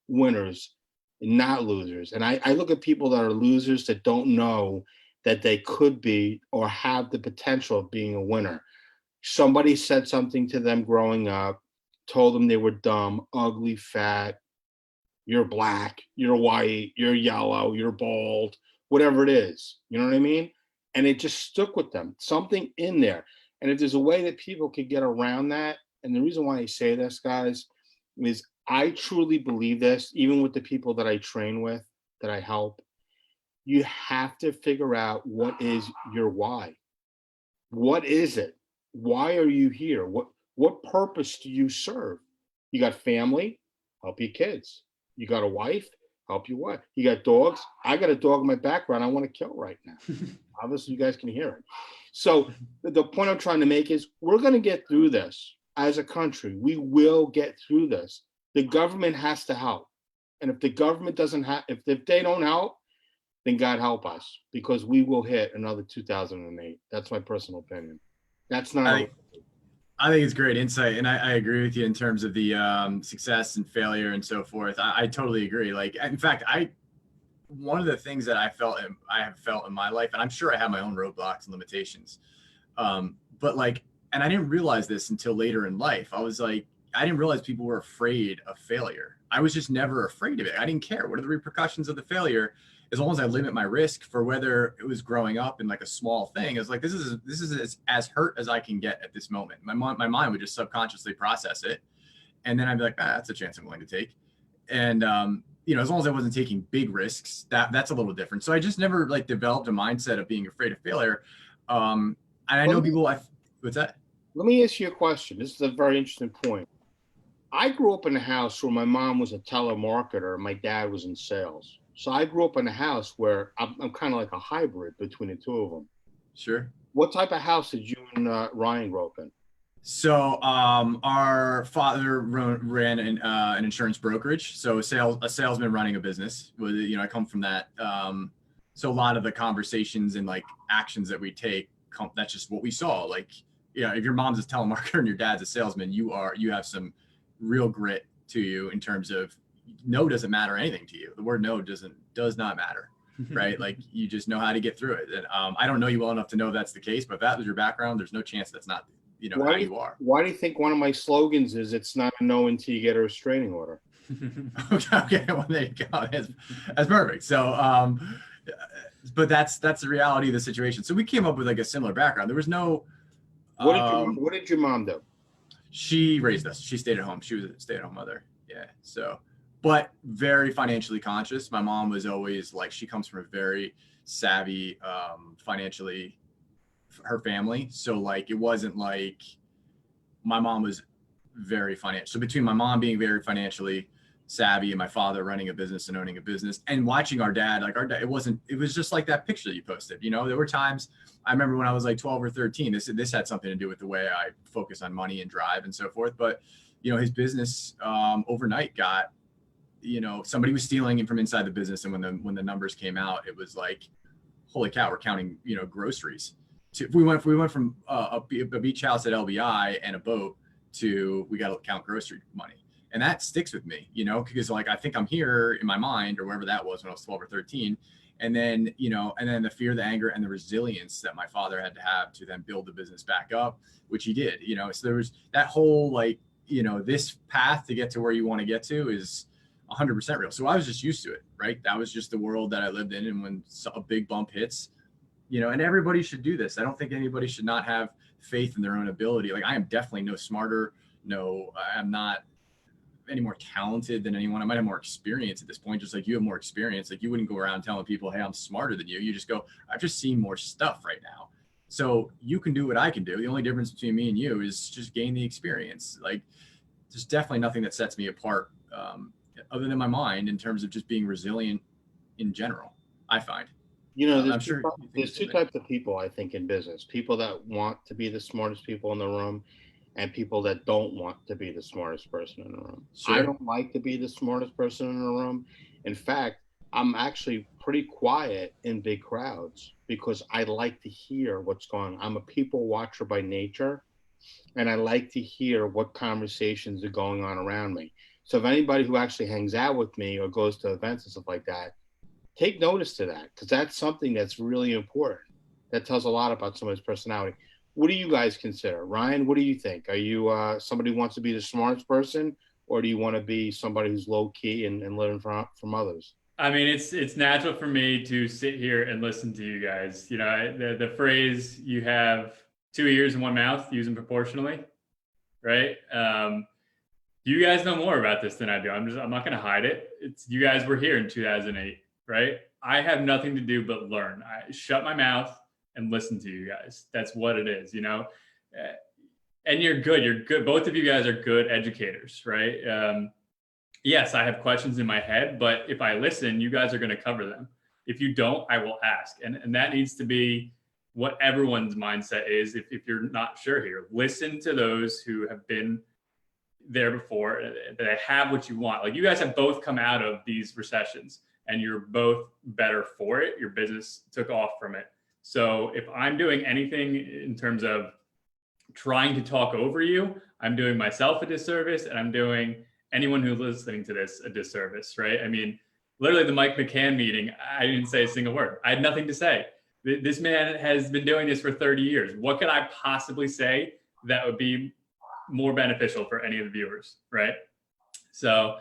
winners, not losers. And I look at people that are losers that don't know that they could be or have the potential of being a winner. Somebody said something to them growing up, told them they were dumb, ugly, fat, you're black, you're white, you're yellow, you're bald, whatever it is. You know what I mean? And it just stuck with them, something in there. And if there's a way that people could get around that, and the reason why I say this, guys, is I truly believe this, even with the people that I train with, that I help, you have to figure out what is your why. What is it? Why are you here? What purpose do you serve? You got family, help your kids. You got a wife, help your wife. You got dogs. I got a dog in my background I want to kill right now. Obviously, you guys can hear it. So the point I'm trying to make is we're going to get through this as a country. We will get through this. The government has to help. And if the government doesn't have, if they don't help, then God help us, because we will hit another 2008. That's my personal opinion. That's not. I think it's great insight, and I agree with you in terms of the success and failure and so forth. I totally agree. Like, in fact, one of the things that I have felt in my life, and I'm sure I have my own roadblocks and limitations, but like, and I didn't realize this until later in life. I didn't realize people were afraid of failure. I was just never afraid of it. I didn't care. What are the repercussions of the failure? As long as I limit my risk for whether it was growing up in like a small thing, it's like, this is as hurt as I can get at this moment. My mind would just subconsciously process it. And then I'd be like, that's a chance I'm willing to take. And, as long as I wasn't taking big risks, that's a little different. So I just never like developed a mindset of being afraid of failure. And I know people, what's that? Let me ask you a question. This is a very interesting point. I grew up in a house where my mom was a telemarketer and my dad was in sales. So I grew up in a house where I'm kind of like a hybrid between the two of them. Sure. What type of house did you and Ryan grow up in? So our father ran an insurance brokerage. So a salesman running a business. I come from that. So a lot of the conversations and like actions that we take, that's just what we saw. Like, if your mom's a telemarketer and your dad's a salesman, you have some real grit to you in terms of no doesn't matter anything to you. The word no does not matter, right? Like, you just know how to get through it. And I don't know you well enough to know if that's the case, but if that was your background, there's no chance that's not how you are. Why do you think one of my slogans is it's not a no until you get a restraining order? Okay, well, there you go. That's perfect. So but that's the reality of the situation. So we came up with like a similar background. There was no. What did your mom do? She raised us. She stayed at home. She was a stay-at-home mother. Yeah. So, but very financially conscious. My mom was always like, she comes from a very savvy, financially, her family. So like, it wasn't like my mom was very financial. So between my mom being very financially savvy and my father running a business and owning a business and watching our dad, it was just like that picture that you posted. There were times I remember when I was like 12 or 13, this had something to do with the way I focus on money and drive and so forth. But, his business overnight got, somebody was stealing from inside the business. And when the numbers came out, it was like, holy cow, we're counting, groceries. We went from a beach house at LBI and a boat to we got to count grocery money. And that sticks with me, because like, I think I'm here in my mind or wherever that was when I was 12 or 13. And then, and then the fear, the anger, and the resilience that my father had to have to then build the business back up, which he did, so there was that whole, like, this path to get to where you want to get to is 100% real. So I was just used to it, right? That was just the world that I lived in. And when a big bump hits, and everybody should do this. I don't think anybody should not have faith in their own ability. Like, I am definitely no smarter. No, I'm not any more talented than anyone. I might have more experience at this point, just like you have more experience. Like, you wouldn't go around telling people, hey, I'm smarter than you. You just go, I've just seen more stuff right now. So you can do what I can do. The only difference between me and you is just gain the experience. Like, there's definitely nothing that sets me apart, other than my mind, in terms of just being resilient in general, I find. There's two types of people, I think, in business. People that want to be the smartest people in the room and people that don't want to be the smartest person in the room. Sure. I don't like to be the smartest person in the room. In fact, I'm actually pretty quiet in big crowds because I like to hear what's going on. I'm a people watcher by nature, and I like to hear what conversations are going on around me. So if anybody who actually hangs out with me or goes to events and stuff like that, take notice to that, because that's something that's really important. That tells a lot about somebody's personality. What do you guys consider? Ryan, what do you think? Are you somebody who wants to be the smartest person, or do you want to be somebody who's low key and learn from others? I mean, it's natural for me to sit here and listen to you guys. The phrase, you have 2 ears and 1 mouth, use them proportionally, right? You guys know more about this than I do. I'm not going to hide it. You guys were here in 2008, right? I have nothing to do but learn. I shut my mouth and listen to you guys. That's what it is, and you're good. You're good. Both of you guys are good educators, right? Yes, I have questions in my head, but if I listen, you guys are going to cover them. If you don't, I will ask. And that needs to be what everyone's mindset is. If you're not sure here, listen to those who have been there before, that have what you want. Like, you guys have both come out of these recessions and you're both better for it. Your business took off from it. So if I'm doing anything in terms of trying to talk over you, I'm doing myself a disservice, and I'm doing anyone who's listening to this a disservice, right? I mean, literally the Mike McCann meeting, I didn't say a single word. I had nothing to say. This man has been doing this for 30 years. What could I possibly say that would be more beneficial for any of the viewers, right? So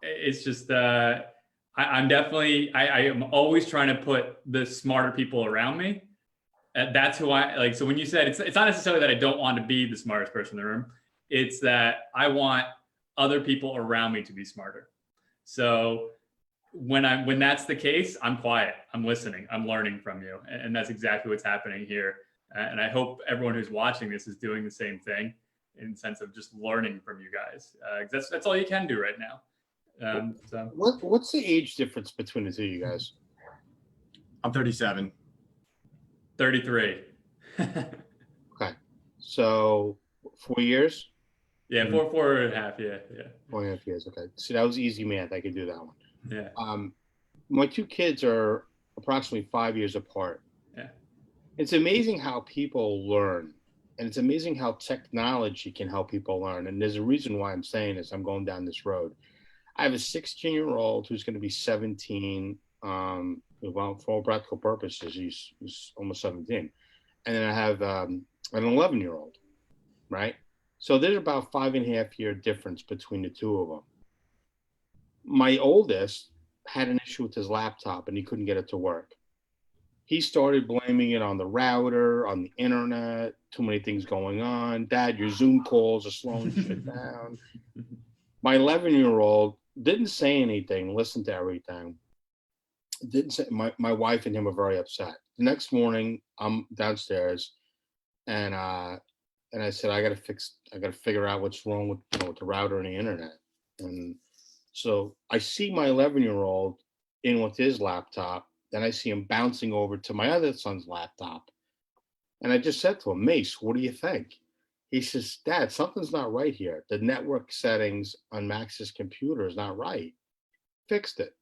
it's just, I'm definitely, I am always trying to put the smarter people around me. That's who I like. So when you said it's not necessarily that I don't want to be the smartest person in the room, it's that I want other people around me to be smarter. So when that's the case, I'm quiet, I'm listening, I'm learning from you. And that's exactly what's happening here. And I hope everyone who's watching this is doing the same thing, in the sense of just learning from you guys. That's all you can do right now. So what's the age difference between the two of you guys? I'm 37. 33. Okay. So 4 years? Yeah, Mhm. four and a half. Yeah. 4.5 years. Okay. See, that was easy math. I could do that one. Yeah. My two kids are approximately 5 years apart. Yeah. It's amazing how people learn, and it's amazing how technology can help people learn. And there's a reason why I'm saying this. I'm going down this road. I have a 16-year-old who's going to be 17. Well, for all practical purposes, he's almost 17. And then I have an 11-year-old, right? So there's about 5.5 year difference between the two of them. My oldest had an issue with his laptop and he couldn't get it to work. He started blaming it on the router, on the internet, too many things going on. Dad, your Zoom calls are slowing shit down. My 11-year-old didn't say anything, listened to everything. Didn't say. My wife and him were very upset. The next morning, I'm downstairs, and I said, I gotta figure out what's wrong with with the router and the internet. And so I see my 11-year-old in with his laptop. Then I see him bouncing over to my other son's laptop. And I just said to him, Mace, what do you think? He says, Dad, something's not right here. The network settings on Max's computer is not right. Fixed it.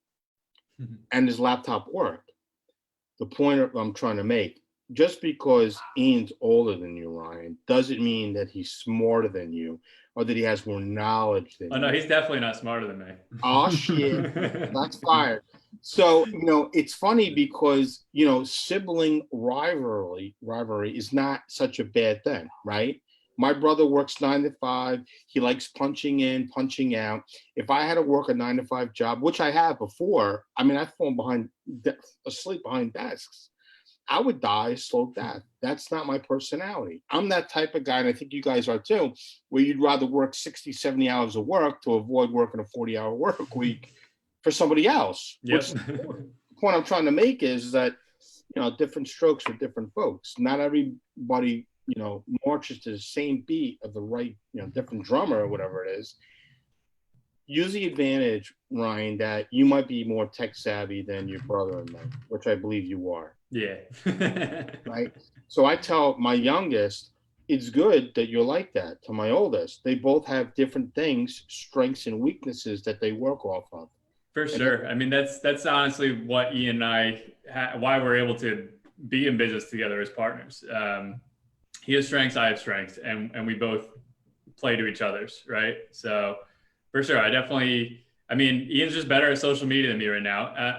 And his laptop worked. The point I'm trying to make, just because Ian's older than you, Ryan, doesn't mean that he's smarter than you or that he has more knowledge than Oh you. no, he's definitely not smarter than me. Oh shit, that's fired. So, it's funny because, sibling rivalry is not such a bad thing, right? My brother works 9 to 5. He likes punching in, punching out. If I had to work a 9 to 5 job, which I have before, I've fallen asleep behind desks. I would die a slow death. That's not my personality. I'm that type of guy, and I think you guys are too, where you'd rather work 60, 70 hours of work to avoid working a 40-hour work week for somebody else. Yep. The point I'm trying to make is that, different strokes for different folks. Not everybody, marches to the same beat of the right, different drummer or whatever it is. Use the advantage, Ryan, that you might be more tech savvy than your brother-in-law, which I believe you are. Yeah. Right. So I tell my youngest, it's good that you're like that. To my oldest, they both have different things, strengths and weaknesses that they work off of. For sure. That's honestly what Ian and I, why we're able to be in business together as partners. He has strengths, I have strengths, and we both play to each other's, right? So for sure, Ian's just better at social media than me right now.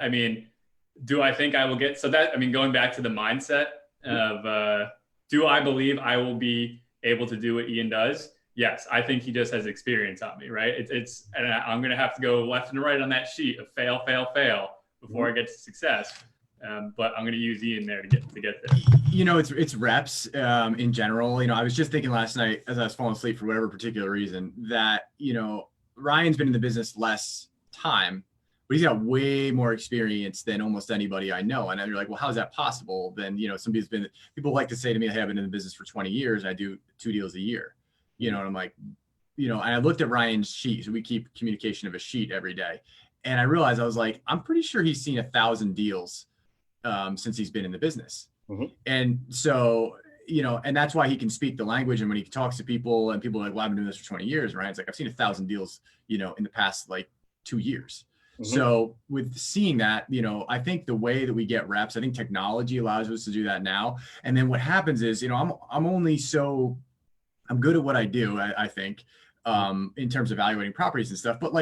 Do I think I will get, going back to the mindset of, do I believe I will be able to do what Ian does? Yes, I think he just has experience on me, right? And I'm going to have to go left and right on that sheet of fail, fail, fail before I get to success. But I'm going to use Ian there to get there. It's reps in general. I was just thinking last night as I was falling asleep for whatever particular reason that, Ryan's been in the business less time, but he's got way more experience than almost anybody I know. And then you're like, well, how's that possible? Then, people like to say to me, hey, I've been in the business for 20 years. I do 2 deals a year, and I'm like, and I looked at Ryan's sheet. So we keep communication of a sheet every day. And I realized, I was like, I'm pretty sure he's seen 1,000 deals since he's been in the business. Mm-hmm. And so, and that's why he can speak the language. And when he talks to people and people are like, well, I've been doing this for 20 years, right? It's like, I've seen 1,000 deals, in the past, 2 years. Mm-hmm. So with seeing that, I think the way that we get reps, I think technology allows us to do that now. And then what happens is, I'm good at what I do, I think, in terms of evaluating properties and stuff, but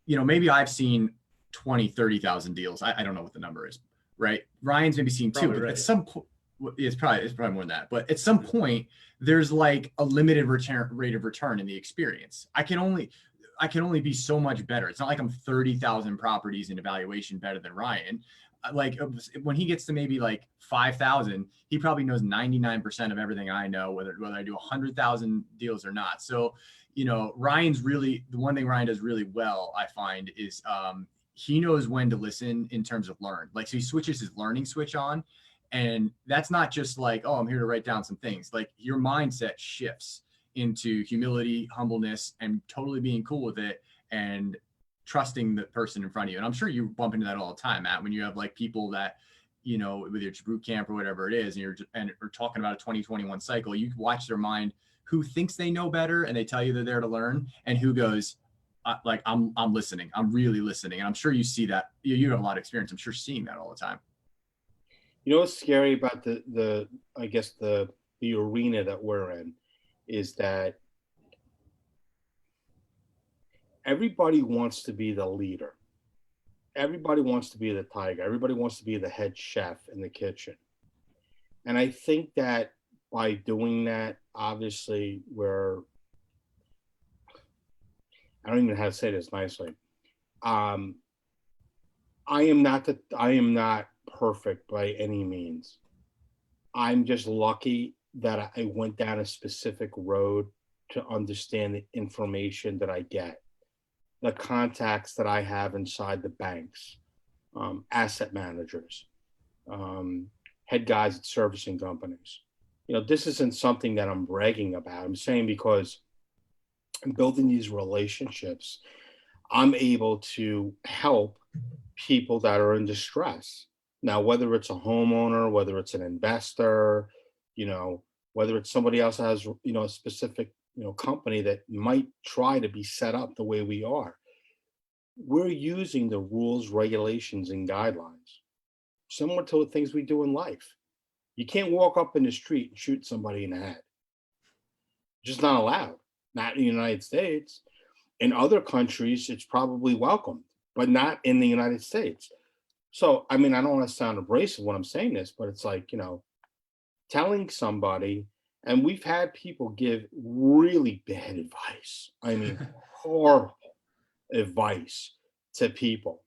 maybe I've seen 20, 30,000 deals. I don't know what the number is, right? Ryan's maybe seen Probably 2, but right. at some point, it's probably more than that. But at some point, there's a limited rate of return in the experience. I can only be so much better. It's not like I'm 30,000 properties in evaluation better than Ryan. When he gets to maybe 5,000, he probably knows 99% of everything I know, whether I do 100,000 deals or not. So, Ryan's really, the one thing Ryan does really well, I find, is he knows when to listen in terms of learn. So he switches his learning switch on. And that's not just oh, I'm here to write down some things. Your mindset shifts into humility, humbleness, and totally being cool with it and trusting the person in front of you. And I'm sure you bump into that all the time, Matt, when you have people that, with your boot camp or whatever it is, and we're talking about a 2021 cycle, you watch their mind, who thinks they know better and they tell you they're there to learn, and who goes, I'm listening. I'm really listening. And I'm sure you see that. You have a lot of experience. I'm sure seeing that all the time. What's scary about the arena that we're in is that everybody wants to be the leader. Everybody wants to be the tiger. Everybody wants to be the head chef in the kitchen. And I think that by doing that, obviously, I don't even know how to say this nicely. I am not perfect by any means. I'm just lucky that I went down a specific road to understand the information that I get, the contacts that I have inside the banks, asset managers, head guys at servicing companies. This isn't something that I'm bragging about. I'm saying because I'm building these relationships, I'm able to help people that are in distress. Now, whether it's a homeowner, whether it's an investor, you know, whether it's somebody else that has, a specific, company that might try to be set up the way we are, we're using the rules, regulations, and guidelines similar to the things we do in life. You can't walk up in the street and shoot somebody in the head. Just not allowed. Not in the United States. In other countries, it's probably welcomed, but not in the United States. So, I mean, I don't want to sound abrasive when I'm saying this, but it's like, telling somebody, and we've had people give really bad advice. I mean, horrible advice to people.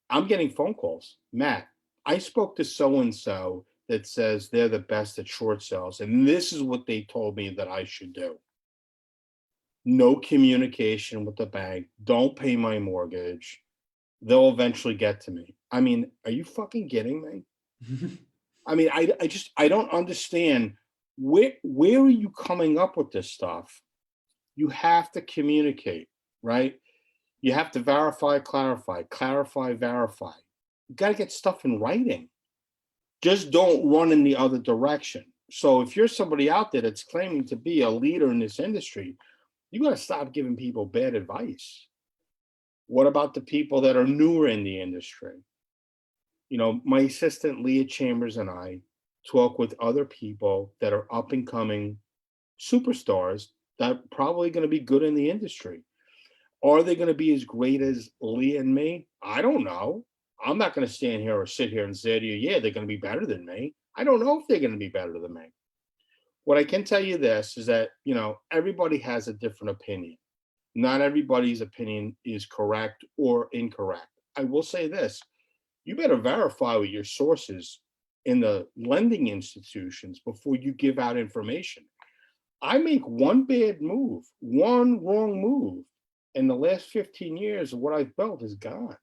I'm getting phone calls. Matt, I spoke to so and so that says they're the best at short sales, and this is what they told me that I should do. No communication with the bank. Don't pay my mortgage. They'll eventually get to me. I mean, are you fucking kidding me? I mean, I don't understand where are you coming up with this stuff? You have to communicate, right? You have to verify, clarify, verify. You got to get stuff in writing. Just don't run in the other direction. So if you're somebody out there that's claiming to be a leader in this industry, you got to stop giving people bad advice. What about the people that are newer in the industry? My assistant Leah Chambers and I talk with other people that are up and coming superstars that are probably going to be good in the industry. Are they going to be as great as Leah and me? I don't know. I'm not going to stand here or sit here and say to you, yeah, they're going to be better than me. I don't know if they're going to be better than me. What I can tell you this is that, everybody has a different opinion. Not everybody's opinion is correct or incorrect. I will say this, you better verify with your sources in the lending institutions before you give out information. I make one bad move, one wrong move, and the last 15 years of what I've built is gone.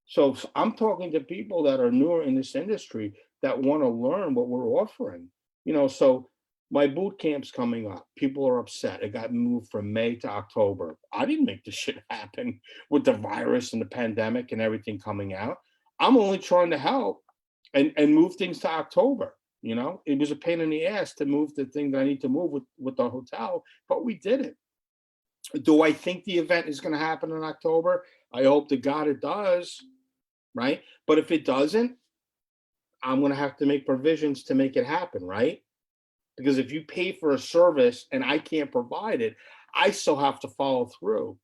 So I'm talking to people that are newer in this industry that want to learn what we're offering. So my boot camp's coming up. People are upset. It got moved from May to October. I didn't make this shit happen with the virus and the pandemic and everything coming out. I'm only trying to help and move things to October. It was a pain in the ass to move the thing that I need to move with the hotel, but we did it. Do I think the event is going to happen in October? I hope to God it does, right? But if it doesn't, I'm going to have to make provisions to make it happen, right? Because if you pay for a service and I can't provide it, I still have to follow through.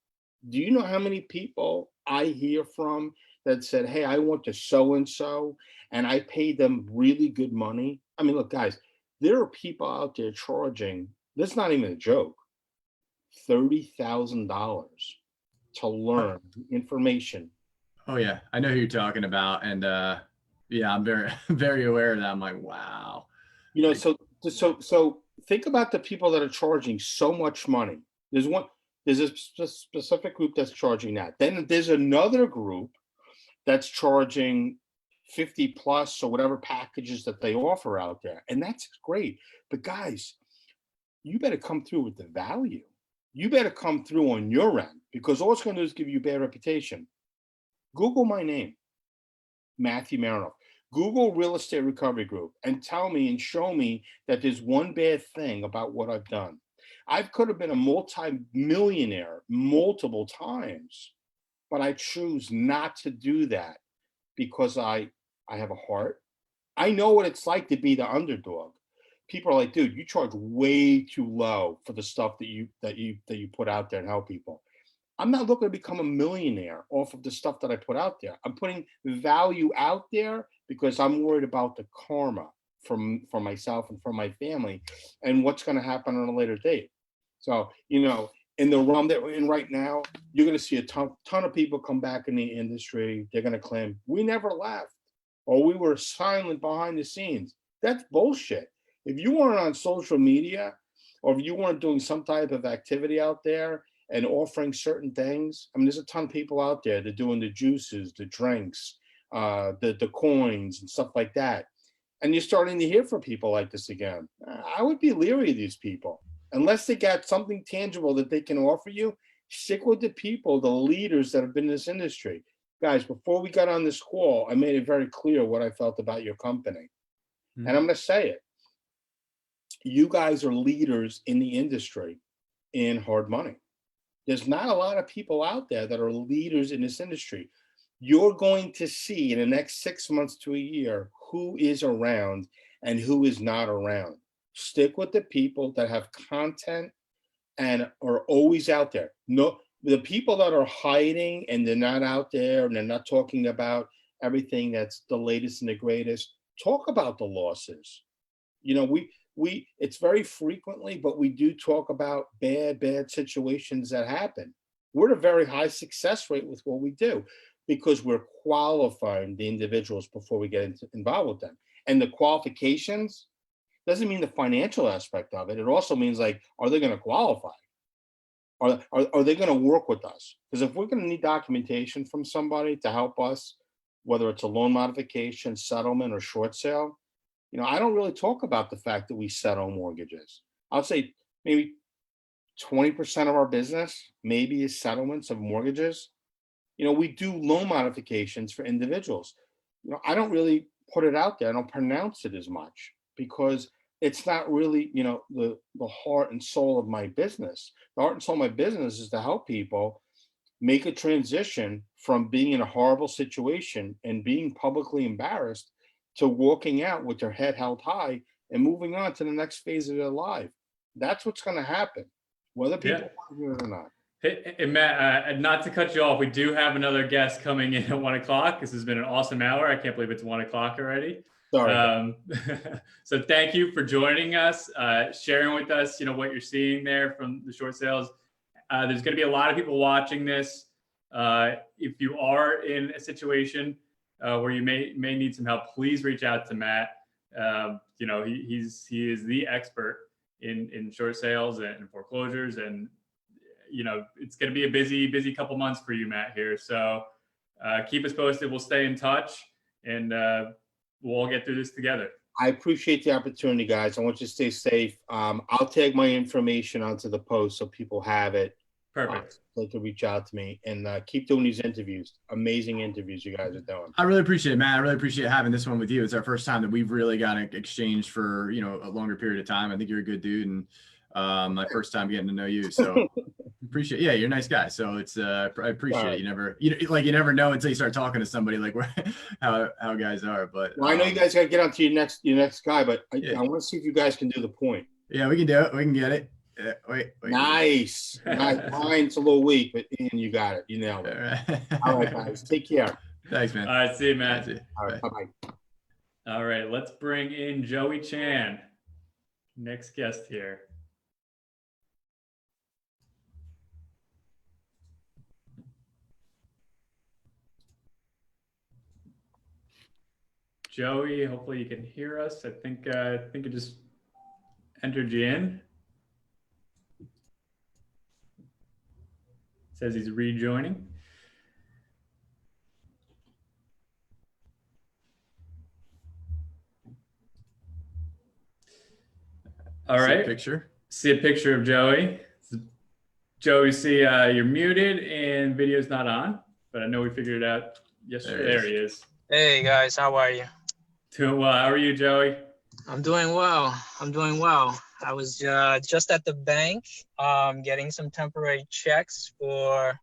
Do you know how many people I hear from that said, hey, I want to so-and-so, and I paid them really good money? I mean, look, guys, there are people out there charging, this is not even a joke, $30,000 to learn information. Oh yeah, I know who you're talking about, and yeah, I'm very very aware of that. I'm like, wow. So think about the people that are charging so much money. There's a specific group that's charging that. Then there's another group that's charging 50 plus or whatever packages that they offer out there. And that's great. But guys, you better come through with the value. You better come through on your end, because all it's going to do is give you a bad reputation. Google my name, Matthew Merenoff. Google Real Estate Recovery Group and tell me and show me that there's one bad thing about what I've done. I could have been a multi-millionaire multiple times, but I choose not to do that because I have a heart. I know what it's like to be the underdog. People are like, dude, you charge way too low for the stuff that you put out there and help people. I'm not looking to become a millionaire off of the stuff that I put out there. I'm putting value out there because I'm worried about the karma for myself and for my family and what's going to happen on a later date. So, in the realm that we're in right now, you're going to see a ton of people come back in the industry. They're going to claim we never left or we were silent behind the scenes. That's bullshit. If you weren't on social media or if you weren't doing some type of activity out there and offering certain things, I mean, there's a ton of people out there that are doing the juices, the drinks, the coins and stuff like that. And you're starting to hear from people like this again. I would be leery of these people. Unless they got something tangible that they can offer you, stick with the people, the leaders that have been in this industry. Guys, before we got on this call, I made it very clear what I felt about your company. And I'm going to say it. You guys are leaders in the industry in hard money. There's not a lot of people out there that are leaders in this industry. You're going to see in the next 6 months to a year who is around and who is not around. Stick with the people that have content and are always out there. No, the people that are hiding and they're not out there and they're not talking about everything that's the latest and the greatest. Talk about the losses. You know, we it's very frequently, but we do talk about bad situations that happen. We're at a very high success rate with what we do because we're qualifying the individuals before we get involved with them. And the qualifications doesn't mean the financial aspect of it. It also means like, are they going to qualify? Are they going to work with us? Because if we're going to need documentation from somebody to help us, whether it's a loan modification, settlement, or short sale, you know, I don't really talk about the fact that we settle mortgages. I'll say maybe 20% of our business maybe is settlements of mortgages. You know, we do loan modifications for individuals. You know, I don't really put it out there. I don't pronounce it as much because it's not really, you know, the heart and soul of my business. The heart and soul of my business is to help people make a transition from being in a horrible situation and being publicly embarrassed to walking out with their head held high and moving on to the next phase of their life. That's what's going to happen, whether people want to hear it or not. Hey, Matt, not to cut you off, we do have another guest coming in at 1 o'clock. This has been an awesome hour. I can't believe it's 1 o'clock already. Sorry. So thank you for joining us, sharing with us, you know, what you're seeing there from the short sales. There's going to be a lot of people watching this. If you are in a situation where you may need some help, please reach out to Matt. You know, he is the expert in short sales and foreclosures, and you know, it's going to be a busy couple months for you, Matt, here. So keep us posted. We'll stay in touch, and we'll all get through this together. I appreciate the opportunity, guys. I want you to stay safe. I'll tag my information onto the post so people have it. Perfect. They can reach out to me and keep doing these interviews. Amazing interviews you guys are doing. I really appreciate it, Matt. I really appreciate having this one with you. It's our first time that we've really got exchanged for, you know, a longer period of time. I think you're a good dude, and my first time getting to know you. So appreciate. Yeah, you're a nice guy. So it's I appreciate it. You never know until you start talking to somebody like how guys are. But well, I know you guys got to get on to your next guy, but I want to see if you guys can do the point. Yeah, we can do it. We can get it. Wait. Nice. Mine's a little weak, but Ian, you got it. You nailed it. All right, guys. Take care. Thanks, man. All right, see you, Matt. All right, bye-bye. All right, let's bring in Joey Chan, next guest here. Joey, hopefully you can hear us. I think it just entered you in. Says he's rejoining. All right. See a picture of Joey. Joey, see you're muted and video's not on, but I know we figured it out yesterday. There he is. Hey guys, how are you? Doing well. How are you, Joey? I'm doing well. I was just at the bank getting some temporary checks for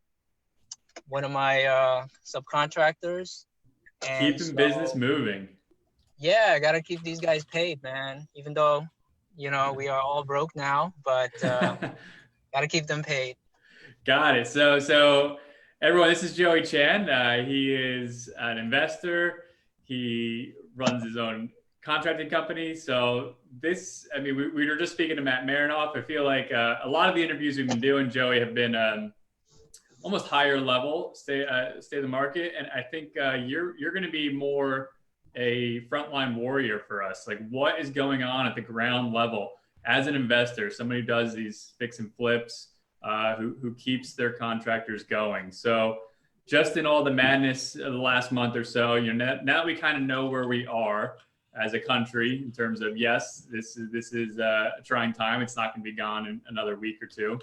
one of my subcontractors. Keeping business moving. Yeah, I got to keep these guys paid, man. Even though, you know, we are all broke now, but got to keep them paid. Got it. So everyone, this is Joey Chan. He is an investor. He runs his own contracting company. So this, I mean, we were just speaking to Matt Merenoff. I feel like a lot of the interviews we've been doing, Joey, have been almost higher level, state of the market. And I think you're going to be more a frontline warrior for us. Like, what is going on at the ground level as an investor, somebody who does these fix and flips, who keeps their contractors going. So just in all the madness of the last month or so, now that we kind of know where we are as a country in terms of, yes, this is a trying time. It's not going to be gone in another week or two.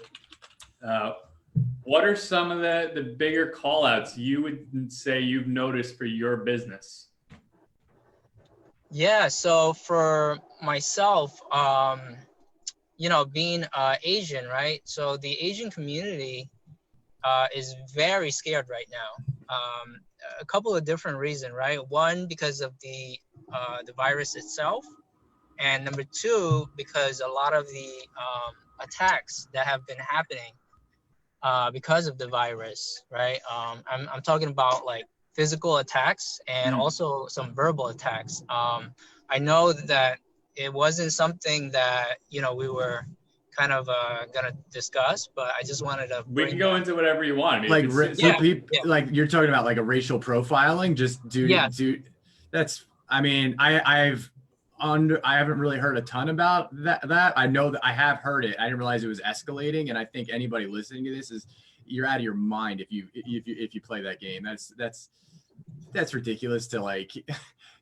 What are some of the bigger call outs you would say you've noticed for your business? Yeah, so for myself, being Asian, right? So the Asian community is very scared right now. A couple of different reasons, right? One, because of the virus itself, and number two, because a lot of the attacks that have been happening because of the virus, right? I'm talking about like physical attacks and also some verbal attacks. I know that it wasn't something that we were kind of gonna discuss, but I just wanted to. We can go into whatever you want. Like, like you're talking about like a racial profiling, just that's. I mean, I haven't really heard a ton about that. I know that I have heard it. I didn't realize it was escalating, and I think anybody listening to this you're out of your mind if you play that game. That's ridiculous to like.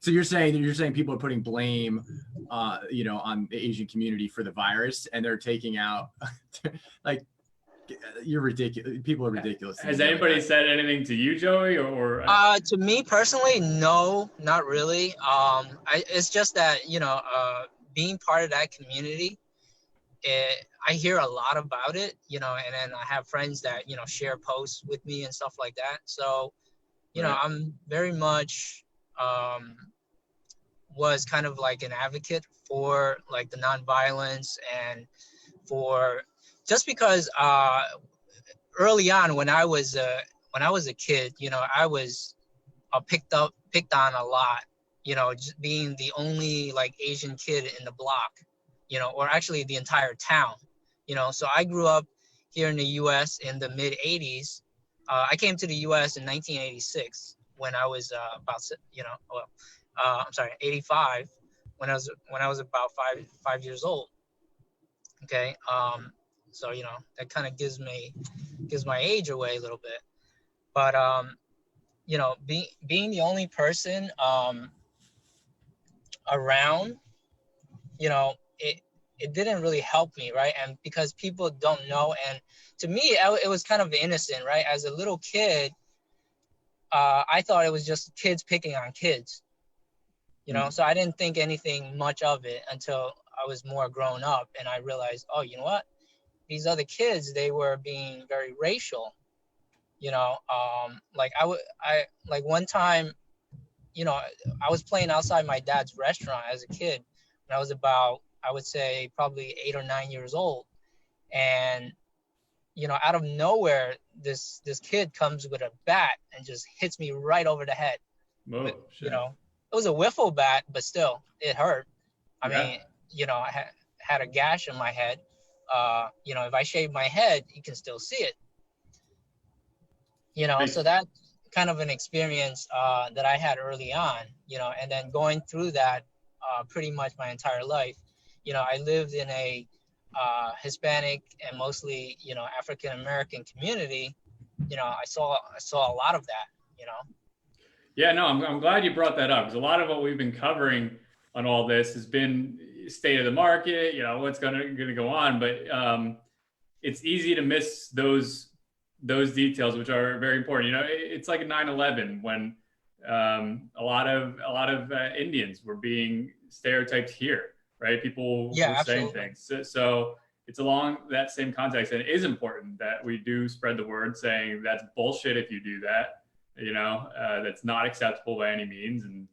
So you're saying people are putting blame, on the Asian community for the virus, and they're taking out, like, you're ridiculous. People are ridiculous. Has anybody said anything to you, Joey, or? To me personally, no, not really. It's just that being part of that community, I hear a lot about it, and then I have friends that share posts with me and stuff like that. So, Right. I'm very much was kind of like an advocate for like the nonviolence and for just because early on when I was a kid, I was picked on a lot, just being the only like Asian kid in the block, or actually the entire town, so I grew up here in the U.S. in the mid 80s. I came to the U.S. in 1986 when I was about, I'm sorry, 85 when I was about five years old. Okay, so that kind of gives my age away a little bit, but being the only person around, it didn't really help me, right? And because people don't know, and to me, it was kind of innocent, right? As a little kid, I thought it was just kids picking on kids, so I didn't think anything much of it until I was more grown up, and I realized, oh, you know what? These other kids, they were being very racial, like like one time, I was playing outside my dad's restaurant as a kid when I was about, I would say probably 8 or 9 years old. And, out of nowhere, this kid comes with a bat and just hits me right over the head. Whoa, shit. It was a wiffle bat, but still it hurt. I mean, I had a gash in my head. If I shave my head, you can still see it. So that's kind of an experience that I had early on, and then going through that pretty much my entire life. I lived in a Hispanic and mostly, African American community. I saw a lot of that, Yeah, no, I'm glad you brought that up, because a lot of what we've been covering on all this has been state of the market, what's going to go on, but it's easy to miss those details, which are very important. It's like a 9/11 when a lot of Indians were being stereotyped here, right? People were saying things. So it's along that same context, and it is important that we do spread the word saying that's bullshit if you do that. That's not acceptable by any means. And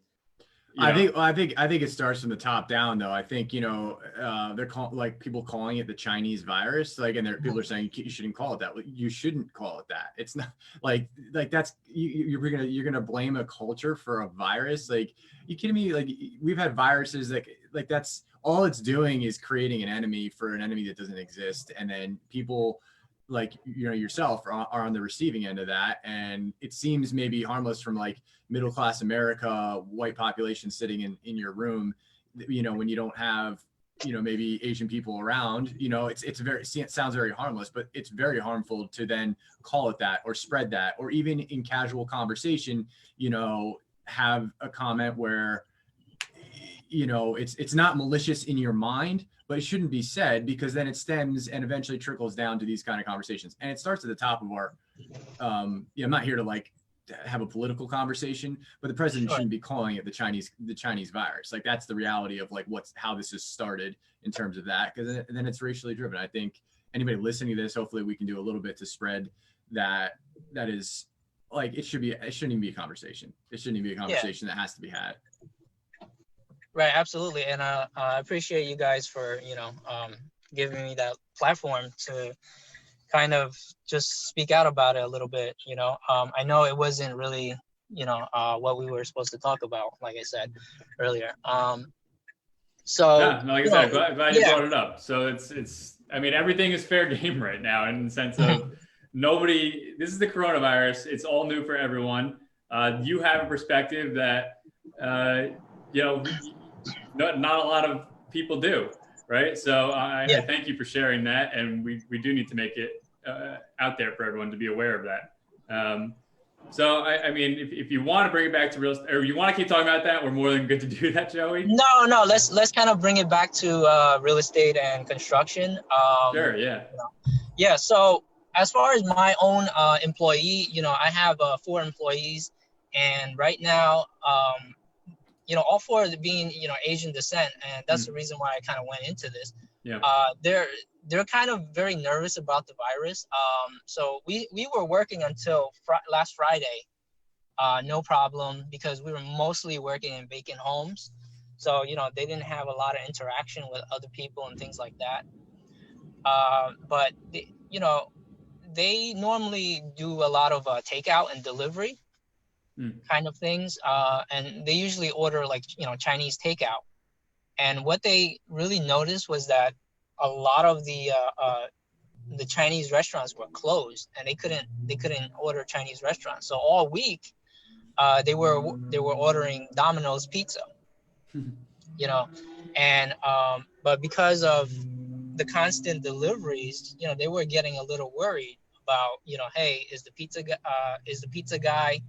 I think it starts from the top down, though. I think, they're like people calling it the Chinese virus, like, and people are saying you shouldn't call it that. You shouldn't call it that. It's not like that's you're gonna blame a culture for a virus. Like, you kidding me? Like, we've had viruses like that's all it's doing is creating an enemy for an enemy that doesn't exist, and then people like yourself are on the receiving end of that, and it seems maybe harmless from like middle class America, white population sitting in your room, when you don't have maybe Asian people around. It sounds very harmless, but it's very harmful to then call it that or spread that, or even in casual conversation have a comment where it's not malicious in your mind, but it shouldn't be said, because then it stems and eventually trickles down to these kind of conversations. And it starts at the top of our, I'm not here to like have a political conversation, but the president shouldn't be calling it the Chinese virus. Like, that's the reality of like how this has started in terms of that, because then it's racially driven. I think anybody listening to this, hopefully we can do a little bit to spread that is like, it shouldn't even be a conversation. It shouldn't even be a conversation that has to be had. Right, absolutely. And I appreciate you guys for, giving me that platform to kind of just speak out about it a little bit. I know it wasn't really, what we were supposed to talk about, like I said earlier. So yeah, like I said, glad you brought it up. So it's I mean, everything is fair game right now, in the sense of this is the coronavirus. It's all new for everyone. You have a perspective that, not a lot of people do, right? So I thank you for sharing that, and we do need to make it out there for everyone to be aware of that. So I mean, if you want to bring it back to real estate, or you want to keep talking about that, we're more than good to do that, Joey. No, let's kind of bring it back to real estate and construction. Sure, yeah. Yeah. So as far as my own employee, I have 4 employees, and right now, all 4 of them being, Asian descent, and that's the reason why I kind of went into this. Yeah. They're kind of very nervous about the virus. So we were working until last Friday, no problem, because we were mostly working in vacant homes. So, they didn't have a lot of interaction with other people and things like that. But, they normally do a lot of takeout and delivery kind of things. And they usually order like, Chinese takeout. And what they really noticed was that a lot of the Chinese restaurants were closed, and they couldn't order Chinese restaurants. So all week, they were ordering Domino's pizza, and but because of the constant deliveries, they were getting a little worried about, hey, is the pizza guy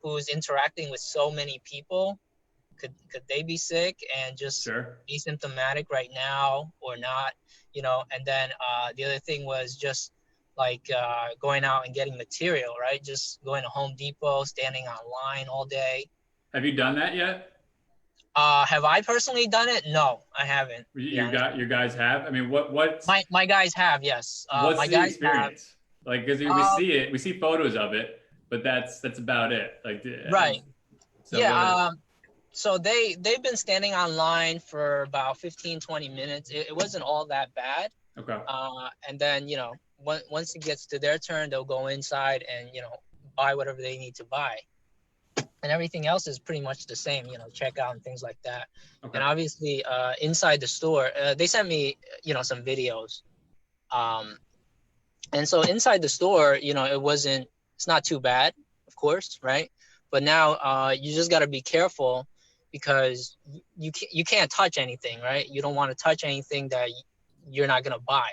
who's interacting with so many people, could they be sick and just asymptomatic right now or not? And then the other thing was just like going out and getting material, right? Just going to Home Depot, standing online all day. Have you done that yet? Have I personally done it? No, I haven't. Your guys have? I mean, what my guys have, yes. What's my the guys experience? Have, like, because we see photos of it, but that's about it. Like, right. So yeah. So they've been standing online for about 15-20 minutes. It wasn't all that bad. Okay. And then, once it gets to their turn, they'll go inside and, buy whatever they need to buy. And everything else is pretty much the same, checkout and things like that. Okay. And obviously, inside the store, they sent me, some videos. And so inside the store, it's not too bad, of course, right? But now you just got to be careful, because you can't touch anything, right? You don't want to touch anything that you're not going to buy.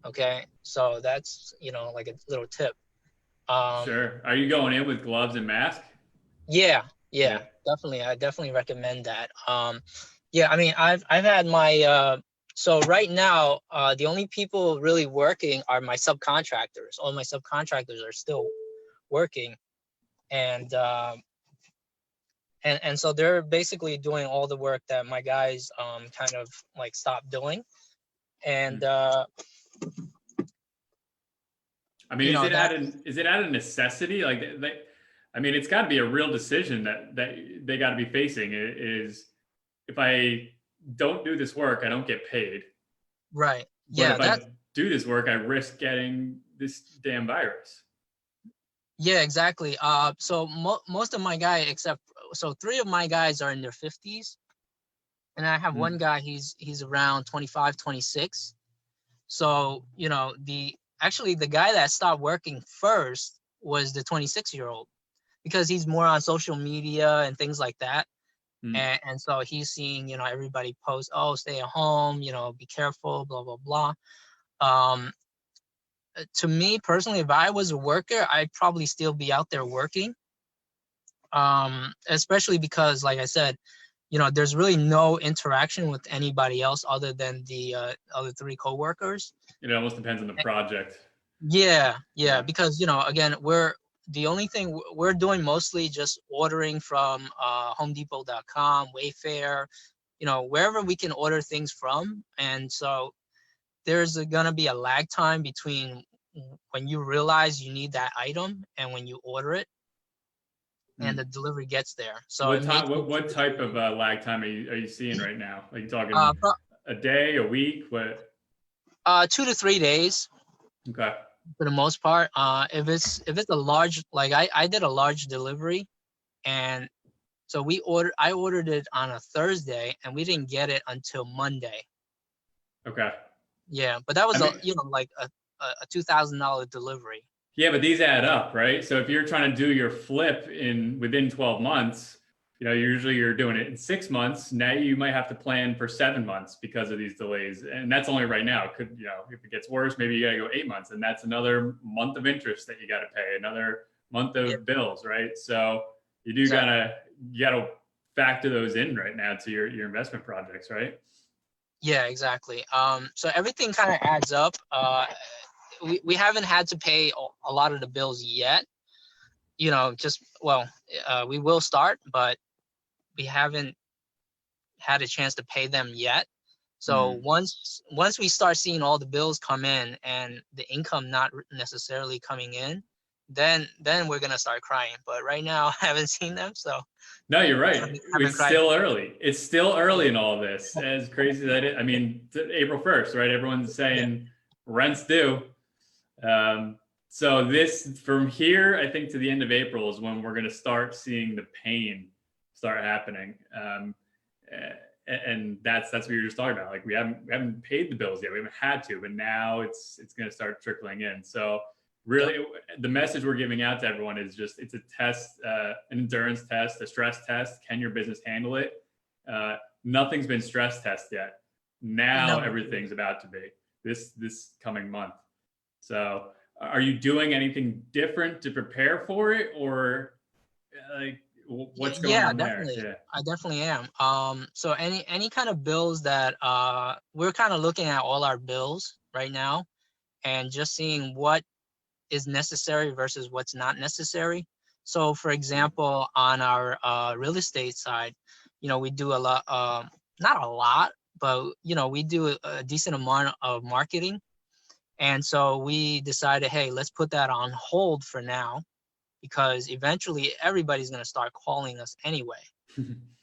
Okay. So that's, like a little tip. Sure. Are you going in with gloves and mask? Yeah, definitely. I definitely recommend that. Yeah, I mean, I've had my, so right now, the only people really working are my subcontractors. All my subcontractors are still working. And so they're basically doing all the work that my guys kind of like stopped doing. And I mean, is it out of necessity? Like, I mean, it's got to be a real decision that they got to be facing is if I don't do this work, I don't get paid. Right. But Yeah. if I do this work, I risk getting this damn virus. Yeah, exactly. So most of my guys, so 3 of my guys are in their 50s, and I have one guy, he's around 25, 26. So, you know, the guy that stopped working first was the 26-year-old, because he's more on social media and things like that. And so he's seeing, you know, everybody post, oh, stay at home, you know, be careful, blah, blah, blah. To me personally, if I was a worker, I'd probably still be out there working. Especially because, like I said, you know, there's really no interaction with anybody else other than the other 3 coworkers. It almost depends on the project. Yeah, because, you know, again, the only thing we're doing mostly just ordering from homedepot.com, Wayfair, you know, wherever we can order things from. And so there's gonna be a lag time between when you realize you need that item and when you order it and the delivery gets there. So what type of lag time are you seeing right now? Are you talking a day, a week? What? 2 to 3 days. Okay. For the most part. If it's a large, like I did a large delivery, and so I ordered it on a Thursday and we didn't get it until Monday. Okay. Yeah, but that was like a $2,000 delivery. Yeah, but these add up, right? So if you're trying to do your flip within 12 months, you know, usually you're doing it in 6 months. Now you might have to plan for 7 months because of these delays. And that's only right now. It could, you know, if it gets worse, maybe you got to go 8 months, and that's another month of interest that you got to pay, another month of bills, right? So you do gotta factor those in right now to your investment projects, right? Yeah, exactly. So everything kind of adds up. We haven't had to pay a lot of the bills yet. You know, we will start, but we haven't had a chance to pay them yet. So once we start seeing all the bills come in and the income not necessarily coming in, then we're gonna start crying. But right now, I haven't seen them. So no, you're right. It's still early. It's still early in all of this. As crazy as that is, I mean, April 1st, right? Everyone's saying rent's due. So this from here, I think, to the end of April is when we're going to start seeing the pain start happening. And that's what you're just talking about. Like we haven't paid the bills yet. We haven't had to, but now it's going to start trickling in. So really, the message we're giving out to everyone is just, it's a test, an endurance test, a stress test. Can your business handle it? Nothing's been stress tested yet. Now everything's about to be this coming month. So are you doing anything different to prepare for it, or like what's going on definitely. there? I definitely am. So any kind of bills that we're kind of looking at all our bills right now and just seeing what is necessary versus what's not necessary. So for example, on our real estate side, you know, we do a lot, not a lot, but you know, we do a decent amount of marketing. And so we decided, hey, let's put that on hold for now, because eventually everybody's going to start calling us anyway.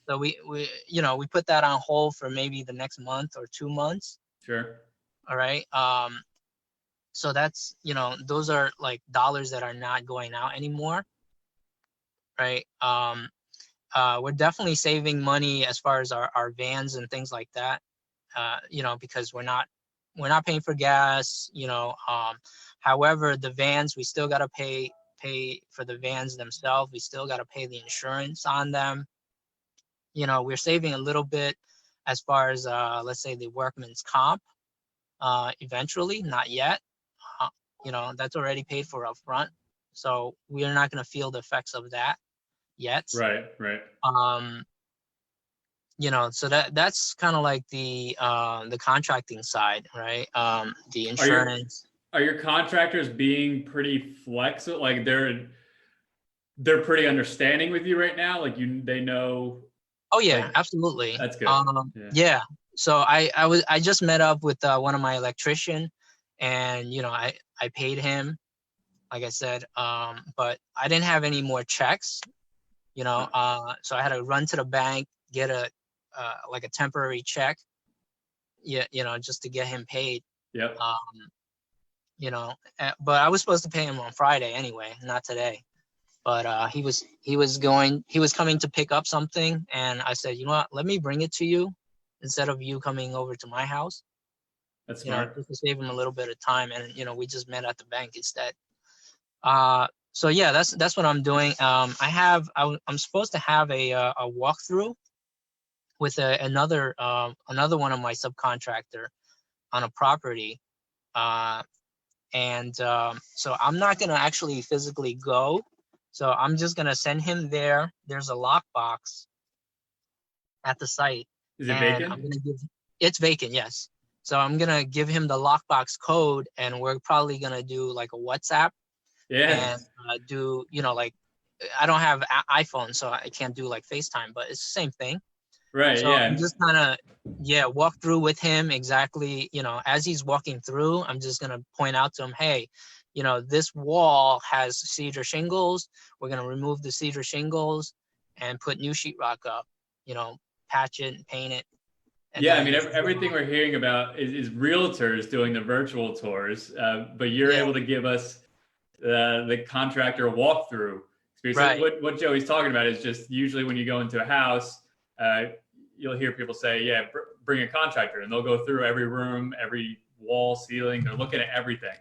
So we put that on hold for maybe the next month or 2 months. Sure. All right. So that's, you know, those are like dollars that are not going out anymore. Right. We're definitely saving money as far as our vans and things like that. You know, because we're not paying for gas, you know. However, the vans, we still got to pay for the vans themselves. We still got to pay the insurance on them. You know, we're saving a little bit as far as, let's say, the workman's comp, eventually, not yet. You know, that's already paid for up front. So we are not going to feel the effects of that yet. Right. You know, so that's kind of like the contracting side, right? The insurance. Are your contractors being pretty flexible? Like they're pretty understanding with you right now? Like they know. Oh yeah, like, absolutely. That's good. Yeah. So I just met up with one of my electrician, and you know, I paid him like I said, but I didn't have any more checks, you know, so I had to run to the bank, get a like a temporary check, just to get him paid. Yep. But I was supposed to pay him on Friday anyway, not today. But he was coming to pick up something, and I said, you know what, let me bring it to you instead of you coming over to my house. That's smart. Just to save him a little bit of time, and we just met at the bank instead. So yeah, that's what I'm doing. I'm supposed to have a walkthrough with another one of my subcontractor on a property, and so I'm not gonna actually physically go. So I'm just gonna send him there. There's a lockbox at the site. Is it and vacant? It's vacant, yes. So I'm gonna give him the lockbox code, and we're probably gonna do like a WhatsApp. Yeah. And do like, I don't have iPhone, so I can't do like FaceTime, but it's the same thing. Right. So Yeah. I'm just kind of walk through with him exactly. As he's walking through, I'm just gonna point out to him, hey, this wall has cedar shingles. We're gonna remove the cedar shingles and put new sheetrock up. Patch it and paint it. Yeah, I mean, everything we're hearing about is realtors doing the virtual tours, but you're able to give us the contractor walkthrough experience. Right. So what Joey's talking about is just usually when you go into a house, you'll hear people say, yeah, bring a contractor, and they'll go through every room, every wall, ceiling. They're looking at everything.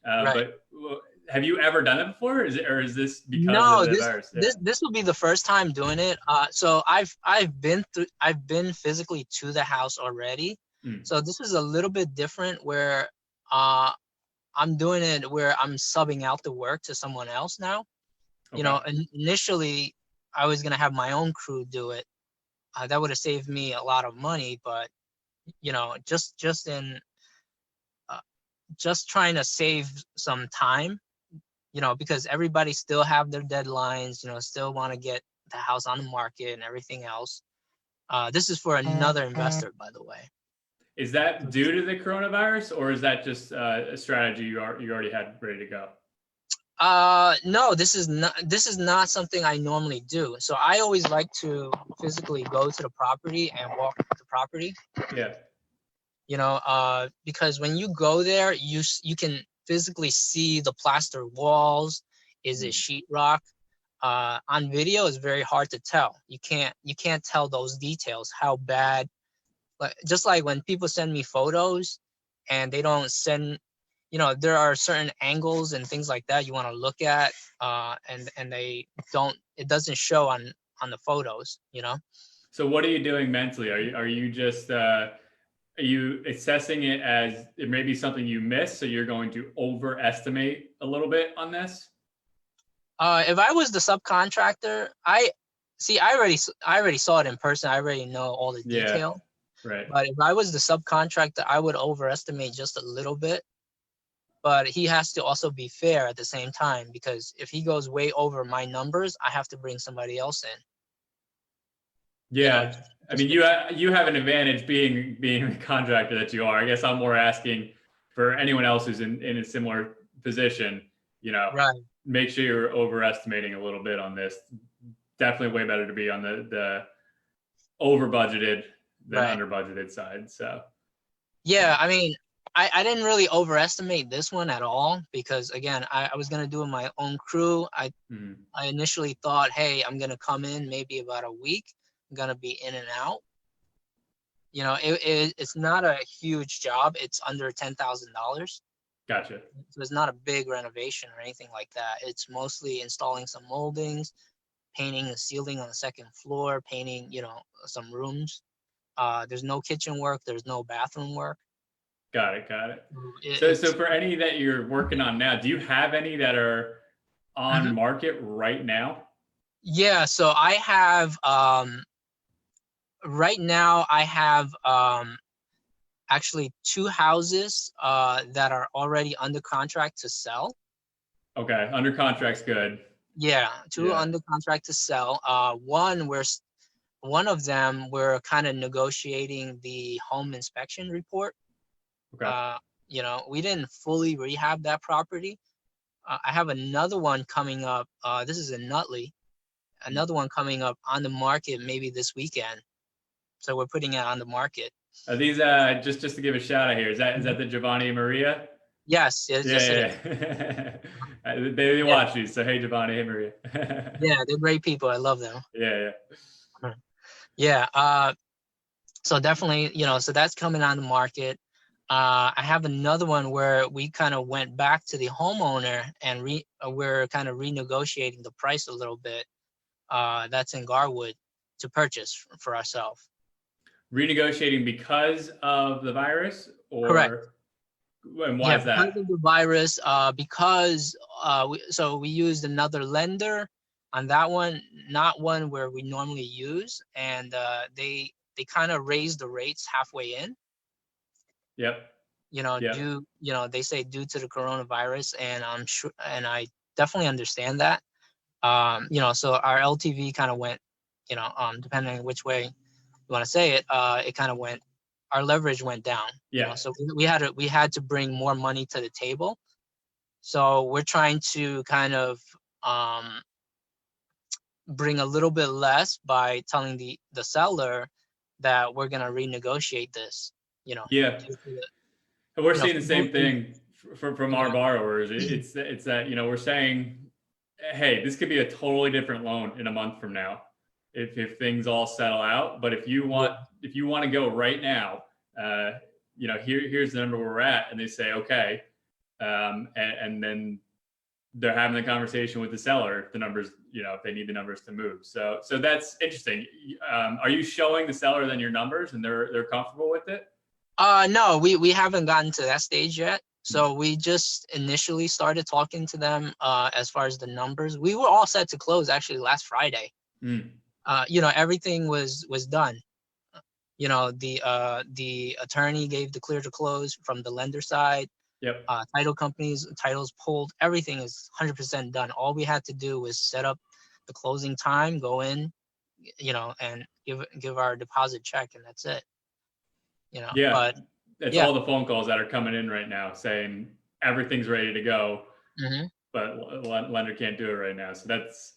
Right. But have you ever done it before? Is this because of the virus? This will be the first time doing it. So I've been physically to the house already. So this is a little bit different where I'm doing it where I'm subbing out the work to someone else now. Okay. Initially I was gonna have my own crew do it. That would have saved me a lot of money, but just trying to save some time, because everybody still have their deadlines, still want to get the house on the market and everything else. This is for another investor, by the way. Is that due to the coronavirus, or is that just a strategy you already had ready to go? No, this is not something I normally do. So I always like to physically go to the property and walk the property. Yeah. Because when you go there, you can physically see the plaster walls. Is it sheetrock? On video, it's very hard to tell. You can't tell those details, how bad. Just like when people send me photos, and they don't send, there are certain angles and things like that you want to look at, and it doesn't show on the photos. So what are you doing mentally? Are you just are you assessing it as it may be something you missed, so you're going to overestimate a little bit on this? If I was the subcontractor, I already saw it in person. I already know all the detail. Yeah, right. But if I was the subcontractor, I would overestimate just a little bit. But he has to also be fair at the same time, because if he goes way over my numbers, I have to bring somebody else in. Yeah, I mean, you have an advantage being the contractor that you are. I guess I'm more asking for anyone else who's in a similar position. Right. Make sure you're overestimating a little bit on this. Definitely way better to be on the over budgeted than under budgeted side. So. Yeah, I mean, I didn't really overestimate this one at all, because again, I was gonna do my own crew. I initially thought, hey, I'm gonna come in maybe about a week. I'm gonna be in and out. It's not a huge job. It's under $10,000. Gotcha. So it's not a big renovation or anything like that. It's mostly installing some moldings, painting the ceiling on the second floor, painting, some rooms. There's no kitchen work. There's no bathroom work. Got it. So for any that you're working on now, do you have any that are on market right now? Yeah. So I have, right now I have actually 2 houses that are already under contract to sell. Okay. Under contract's good. Yeah. 2 under contract to sell. One of them, we're kind of negotiating the home inspection report. Okay. We didn't fully rehab that property. I have another one coming up. This is in Nutley. Another one coming up on the market maybe this weekend. So we're putting it on the market. Are these just to give a shout out here? Is that the Giovanni and Maria? Yes, yes, yes, it is. Yeah. They watch these, so hey Giovanni, hey Maria. Yeah, they're great people. I love them. Yeah. Yeah. So definitely, so that's coming on the market. I have another one where we kind of went back to the homeowner and we're kind of renegotiating the price a little bit. That's in Garwood to purchase for ourselves. Renegotiating because of the virus, or Correct. And why is that? Because of the virus. Because we used another lender on that one, not one where we normally use, and they kind of raised the rates halfway in. Yep. They say due to the coronavirus, and I'm sure, and I definitely understand that. So our LTV kind of went, depending on which way you want to say it, it kind of went, our leverage went down. Yeah. So we had to bring more money to the table. So we're trying to kind of bring a little bit less by telling the seller that we're gonna renegotiate this. Yeah. We're seeing the same thing from our borrowers. It's that, we're saying, hey, this could be a totally different loan in a month from now if things all settle out. But if you want to go right now, here's the number we're at, and they say okay, and then they're having the conversation with the seller if the numbers, if they need the numbers to move. So that's interesting. Are you showing the seller then your numbers and they're comfortable with it? No, we haven't gotten to that stage yet. So we just initially started talking to them as far as the numbers. We were all set to close actually last Friday. Everything was done. The attorney gave the clear to close from the lender side. Yep. Titles pulled. Everything is 100% done. All we had to do was set up the closing time, go in, and give our deposit check, and that's it. Yeah. But it's all the phone calls that are coming in right now saying everything's ready to go, but lender can't do it right now. So that's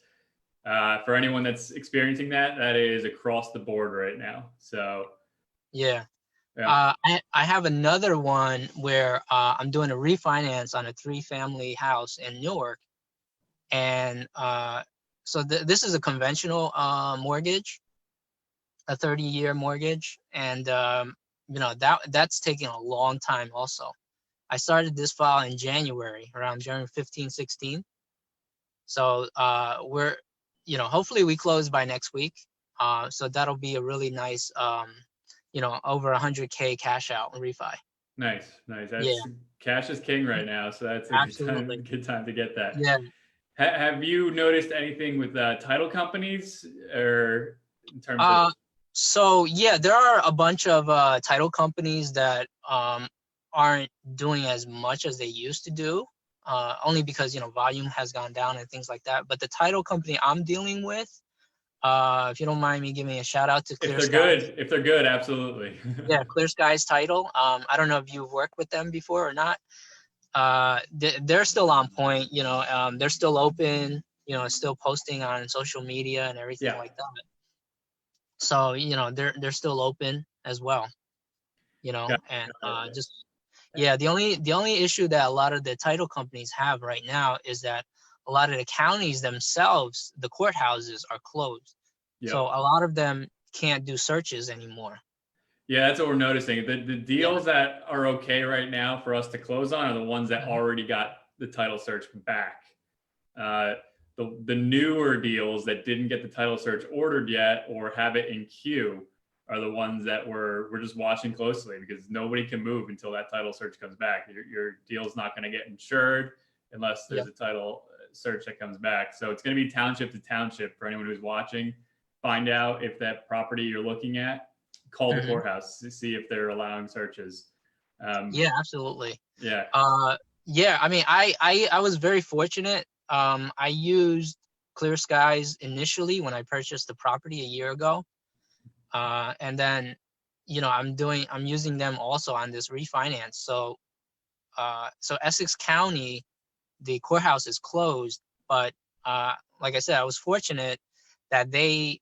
for anyone that's experiencing that is across the board right now. So yeah. I have another one where I'm doing a refinance on a 3-family house in Newark, and so this is a conventional mortgage, a 30-year mortgage, and that's taking a long time also. I started this file in January, around January 15, 16. So we're, hopefully we close by next week. So that'll be a really nice, over 100K cash out refi. Nice. That's, cash is king right now. So that's a good time to get that. Yeah. Have you noticed anything with title companies or in terms of? So yeah, there are a bunch of title companies that aren't doing as much as they used to do, only because volume has gone down and things like that. But the title company I'm dealing with, if you don't mind me giving a shout out to Clear Skies. If they're good, absolutely. Yeah, Clear Skies Title. I don't know if you've worked with them before or not. They're still on point. They're still open. Still posting on social media and everything like that. So they're still open as well, and the only issue that a lot of the title companies have right now is that a lot of the counties themselves, the courthouses are closed, so a lot of them can't do searches anymore. Yeah, that's what we're noticing. The deals that are okay right now for us to close on are the ones that already got the title search back. The newer deals that didn't get the title search ordered yet or have it in queue are the ones that we're just watching closely, because nobody can move until that title search comes back. Your deal's not going to get insured unless there's a title search that comes back. So it's going to be township to township for anyone who's watching. Find out if that property you're looking at, call the courthouse to see if they're allowing searches. Yeah, absolutely. Yeah. I mean, I was very fortunate. I used Clear Skies initially when I purchased the property a year ago. And then, I'm using them also on this refinance. So Essex County, the courthouse is closed, but like I said, I was fortunate that they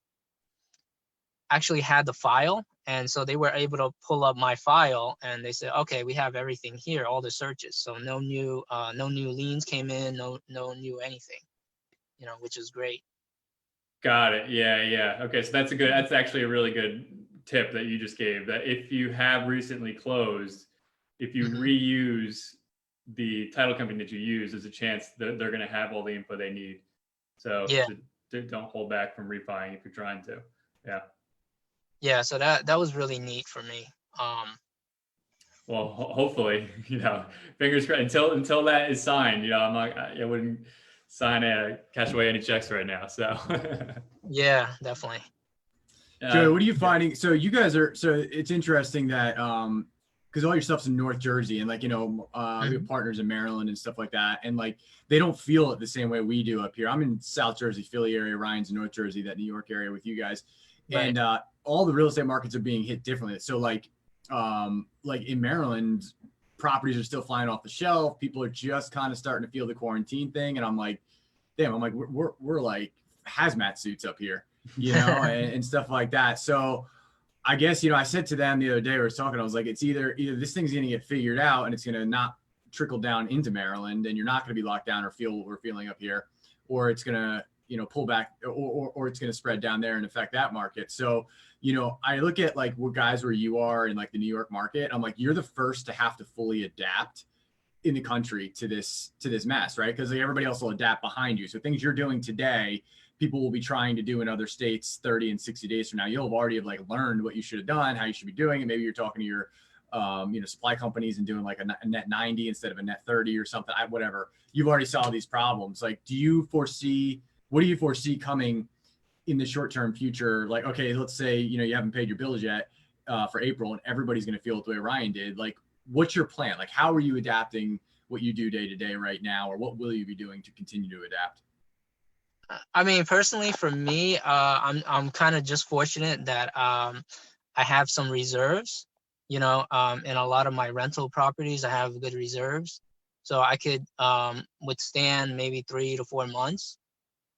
actually had the file, and so they were able to pull up my file, and they said, okay, we have everything here, all the searches, so no new liens came in, no new anything, which is great. Got it. Yeah. Okay. So that's actually a really good tip that you just gave, that if you have recently closed, if you reuse the title company that you use, there's a chance that they're going to have all the info they need. So Yeah. don't hold back from refining if you're trying to. Yeah. Yeah. So that was really neat for me. Well, hopefully, fingers crossed. Until that is signed, I wouldn't cash away any checks right now. So. Yeah, definitely. Joe, what are you finding? So you guys it's interesting that because all your stuff's in North Jersey, and we have partners in Maryland and stuff like that, and they don't feel it the same way we do up here. I'm in South Jersey, Philly area, Ryan's in North Jersey, that New York area with you guys, right. And all the real estate markets are being hit differently. So like in Maryland, properties are still flying off the shelf. People are just kind of starting to feel the quarantine thing, and I'm like, damn, we're like hazmat suits up here. And stuff like that. So I guess, I said to them the other day, we were talking, I was like, it's either this thing's going to get figured out and it's going to not trickle down into Maryland and you're not going to be locked down or feel what we're feeling up here, or it's going to, pull back or it's going to spread down there and affect that market. So, I look at what guys where you are in the New York market, I'm like, you're the first to have to fully adapt in the country to this mess, right? Because everybody else will adapt behind you. So things you're doing today, people will be trying to do in other states 30 and 60 days from now. You'll have already learned what you should have done, how you should be doing it. Maybe you're talking to your, supply companies and doing a net 90 instead of a net 30 or something, whatever. You've already saw these problems. What do you foresee coming in the short-term future? Okay, let's say, you haven't paid your bills yet for April and everybody's going to feel it the way Ryan did. What's your plan? How are you adapting what you do day to day right now, or what will you be doing to continue to adapt? I mean, personally, for me, I'm kind of just fortunate that I have some reserves. In a lot of my rental properties, I have good reserves, so I could withstand maybe 3 to 4 months.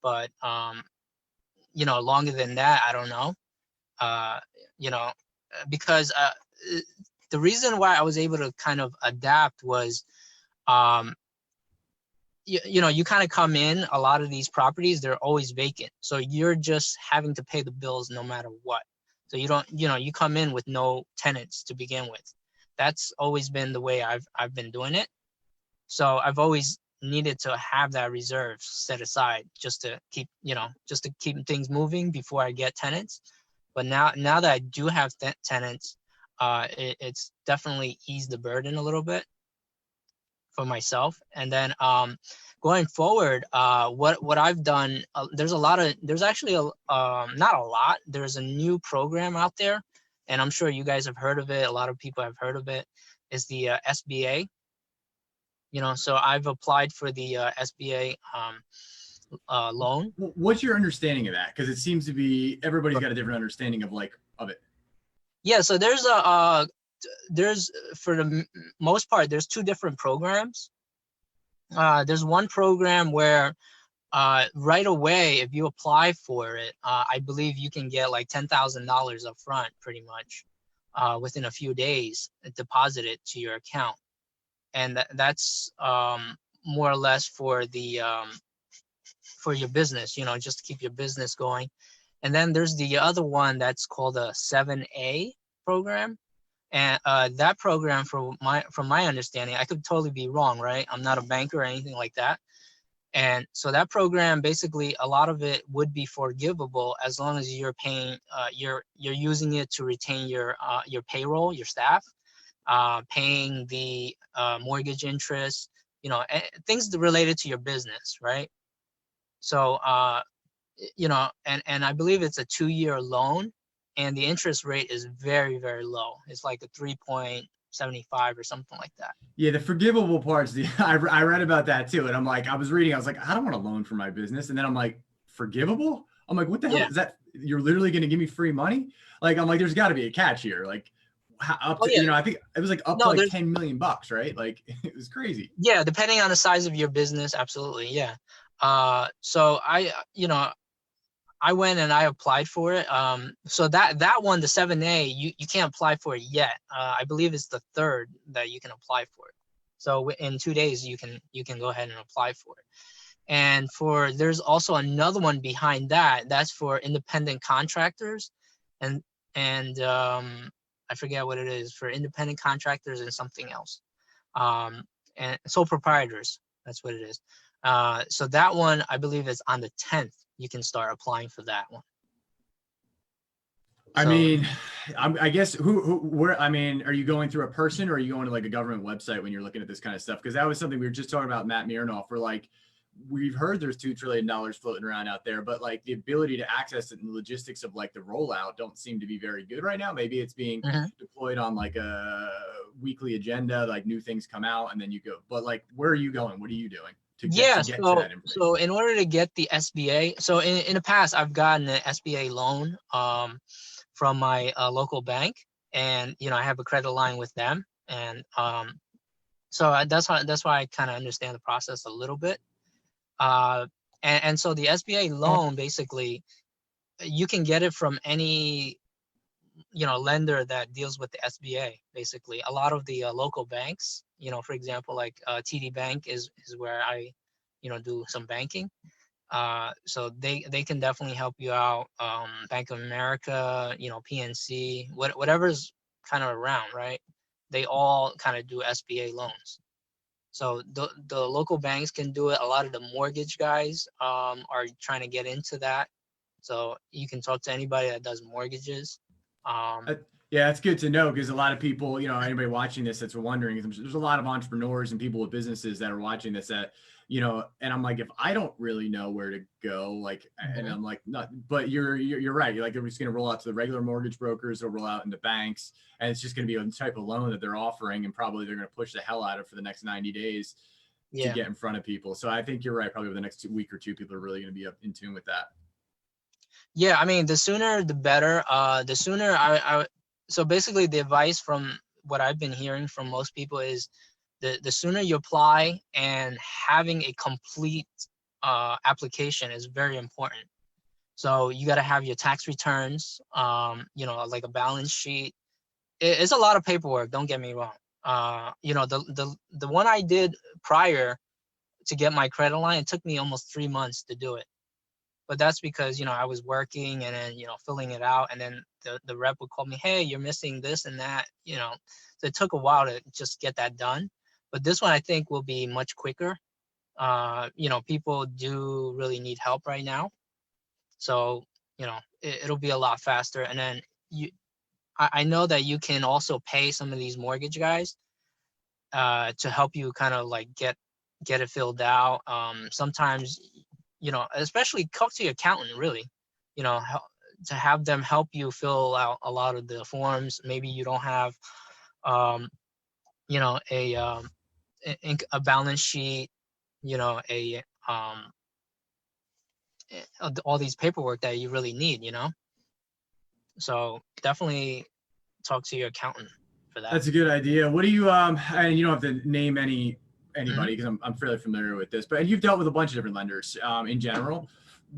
But longer than that, I don't know. Because the reason why I was able to kind of adapt was, you kind of come in, a lot of these properties, they're always vacant. So you're just having to pay the bills no matter what. So you don't, you come in with no tenants to begin with. That's always been the way I've been doing it. So I've always needed to have that reserve set aside just to keep things moving before I get tenants. But now that I do have tenants, it's definitely eased the burden a little bit for myself. And then going forward, what I've done, there's actually not a lot. There's a new program out there, and I'm sure you guys have heard of it. A lot of people have heard of it. It's the SBA. So I've applied for the SBA loan. What's your understanding of that? Because it seems to be everybody's got a different understanding of it. Yeah, so there's for the most part, there's 2 different programs. There's one program where right away, if you apply for it, I believe you can get $10,000 up front pretty much within a few days, deposited to your account. And that's more or less for for your business, just to keep your business going. And then there's the other one that's called a 7A program. And that program, from my understanding, I could totally be wrong, right? I'm not a banker or anything like that. And so that program, basically, a lot of it would be forgivable as long as you're paying, you're using it to retain your payroll, your staff, paying the mortgage interest, things related to your business, right? So, and I believe it's a 2-year loan, and the interest rate is very, very low. It's like a 3.75 or something like that. Yeah, the forgivable parts. I read about that too, and I was reading. I was like, I don't want a loan for my business, and then I'm like, forgivable? I'm like, what the hell is that? You're literally going to give me free money? I'm like, there's got to be a catch here. Up Oh to, yeah, I think it was like up to no, like there's 10 million bucks, right? Like it was crazy. yeah, depending on the size of your business, absolutely, yeah. So I went and I applied for it. So that one, the 7A, you can't apply for it yet. I believe it's the third that you can apply for it. So in 2 days you can go ahead and apply for it. And there's also another one behind that. That's for independent contractors, and I forget what it is, for independent contractors and something else. And sole proprietors. That's what it is. So that one, I believe, is on the 10th. You can start applying for that one. I So, mean, I guess where, I mean, are you going through a person or are you going to like a government website when you're looking at this kind of stuff? Because that was something we were just talking about, Matt Merenoff. We're like, we've heard there's $2 trillion floating around out there, but like the ability to access it and the logistics of like the rollout don't seem to be very good right now. Maybe it's being deployed on like a weekly agenda, like new things come out and then you go. But like, where are you going? What are you doing to get to that information? So in order to get the SBA, so in the past, I've gotten an SBA loan from my local bank, and I have a credit line with them, and so that's why I kind of understand the process a little bit. And so the SBA loan, basically, you can get it from any lender that deals with the SBA. Basically, a lot of the local banks, for example, like TD Bank is where I do some banking. So they can definitely help you out. Bank of America, PNC, whatever's kind of around, right? They all kind of do SBA loans. So the local banks can do it. A lot of the mortgage guys are trying to get into that. So you can talk to anybody that does mortgages. Yeah, it's good to know because a lot of people, anybody watching this that's wondering, there's a lot of entrepreneurs and people with businesses that are watching this that, and I'm like, if I don't really know where to go, like, and I'm like, not, but you're right. You're like, they're just going to roll out to the regular mortgage brokers or roll out into banks. And it's just going to be a type of loan that they're offering. And probably they're going to push the hell out of it for the next 90 days to get in front of people. So I think you're right. Probably over the next week or two, people are really going to be up in tune with that. Yeah. I mean, the sooner, the better. The sooner so basically the advice from what I've been hearing from most people is the sooner you apply, and having a complete application is very important. So you got to have your tax returns, like a balance sheet. It's a lot of paperwork, don't get me wrong. The one I did prior to get my credit line, it took me almost 3 months to do it. But that's because, I was working and then, filling it out. And then the rep would call me, hey, you're missing this and that, So it took a while to just get that done. But this one I think will be much quicker. People do really need help right now. So, it'll be a lot faster. And then I know that you can also pay some of these mortgage guys to help you kind of like get it filled out. Sometimes, especially talk to your accountant, really, to have them help you fill out a lot of the forms. Maybe you don't have, a balance sheet, all these paperwork that you really need, So definitely talk to your accountant for that. That's a good idea. What do you, and you don't have to name anybody because I'm fairly familiar with this, but you've dealt with a bunch of different lenders in general.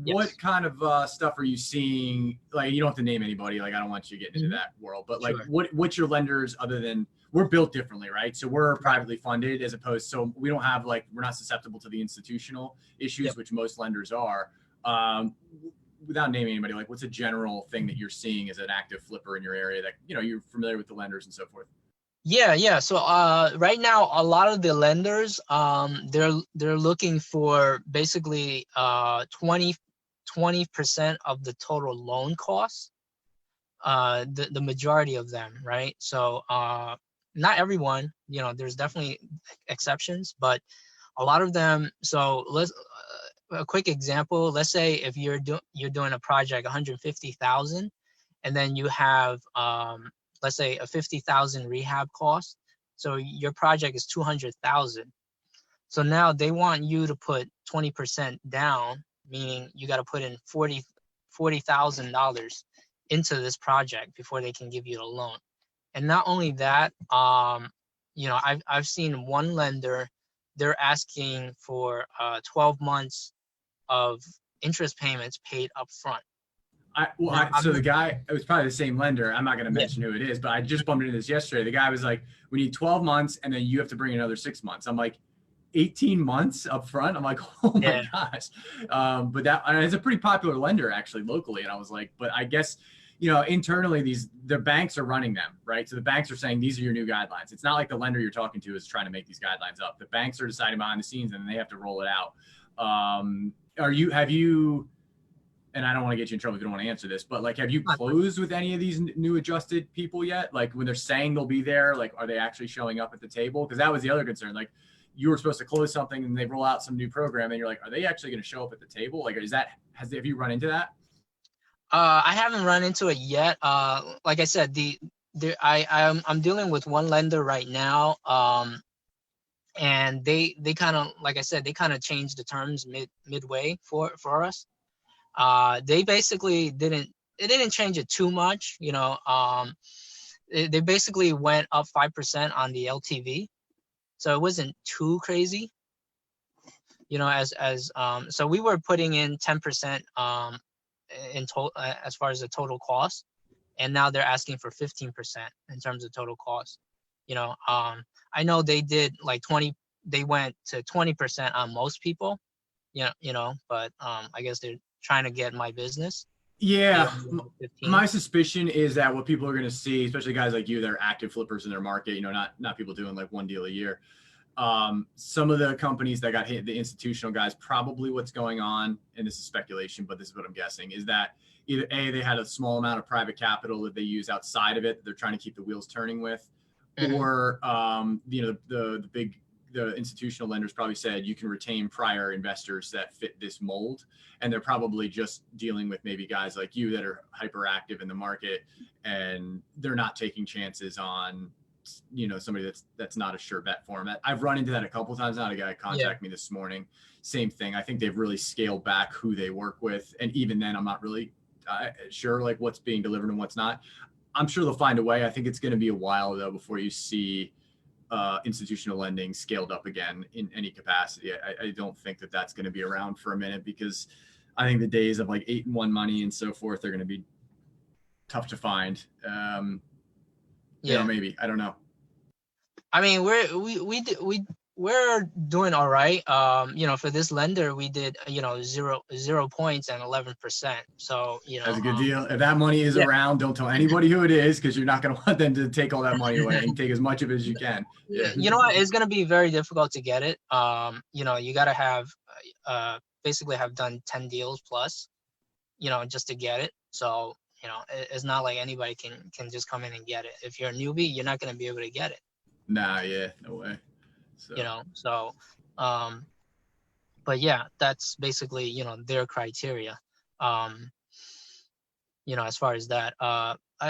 Yes. What kind of stuff are you seeing? Like, you don't have to name anybody. Like, I don't want you getting into that world, but like, what's your lenders other than, we're built differently, right? So we're privately funded as opposed, so we don't have like, we're not susceptible to the institutional issues, which most lenders are. Without naming anybody, like what's a general thing that you're seeing as an active flipper in your area that, you're familiar with the lenders and so forth? Yeah. So right now, a lot of the lenders, they're looking for basically 20% of the total loan costs. The majority of them, right? So not everyone, there's definitely exceptions, but a lot of them. So let's a quick example. Let's say if you're doing a project 150,000, and then you have let's say a 50,000 rehab cost. So your project is 200,000. So now they want you to put 20% down, meaning you got to put in $40,000 into this project before they can give you a loan. And not only that, you know, I've seen one lender, they're asking for 12 months of interest payments paid up front. So the guy, it was probably the same lender. I'm not going to Yeah. mention who it is, but I just bumped into this yesterday. The guy was like, we need 12 months and then you have to bring another 6 months. I'm like, 18 months up front. I'm like, oh my gosh. But that, and it's a pretty popular lender actually locally. And I was like, but I guess, you know, internally the banks are running them, right? So the banks are saying, these are your new guidelines. It's not like the lender you're talking to is trying to make these guidelines up. The banks are deciding behind the scenes and they have to roll it out. Have you, and I don't want to get you in trouble if you don't want to answer this, but like, have you closed with any of these new adjusted people yet? Like when they're saying they'll be there, like, are they actually showing up at the table? Because that was the other concern. Like you were supposed to close something and they roll out some new program and you're like, are they actually going to show up at the table? Like, have you run into that? I haven't run into it yet. Like I said, I'm dealing with one lender right now. And they kind of, like I said, they kind of changed the terms midway for us. They basically didn't change it too much, you know. They basically went up 5% on the LTV, so it wasn't too crazy, you know. So we were putting in 10% in total as far as the total cost, and now they're asking for 15% in terms of total cost, you know. I know they did like 20. They went to 20% on most people, you know, but I guess they're trying to get my business. Yeah. My suspicion is that what people are going to see, especially guys like you that are active flippers in their market, you know, not people doing like one deal a year. Some of the companies that got hit, the institutional guys, probably what's going on, and this is speculation, but this is what I'm guessing, is that either A, they had a small amount of private capital that they use outside of it, that they're trying to keep the wheels turning with, or, you know, the institutional lenders probably said you can retain prior investors that fit this mold. And they're probably just dealing with maybe guys like you that are hyperactive in the market and they're not taking chances on, you know, somebody that's not a sure bet for them. I've run into that a couple of times now. A guy contacted me this morning. Same thing. I think they've really scaled back who they work with. And even then I'm not really sure like what's being delivered and what's not. I'm sure they'll find a way. I think it's going to be a while though before you see institutional lending scaled up again in any capacity. I don't think that that's going to be around for a minute because I think the days of like 8-1 money and so forth are going to be tough to find. You know, maybe, I don't know. I mean, we're doing all right. You know, for this lender, we did, you know, 0 points and 11%. So, you know, that's a good deal. If that money is around, don't tell anybody who it is because you're not going to want them to take all that money away and take as much of it as you can. Yeah. You know what? It's going to be very difficult to get it. You know, you got to have basically have done 10 deals plus, you know, just to get it. So, you know, it's not like anybody can just come in and get it. If you're a newbie, you're not going to be able to get it. Nah, yeah, no way. So. You know, so, but yeah, that's basically, you know, their criteria. You know, as far as that,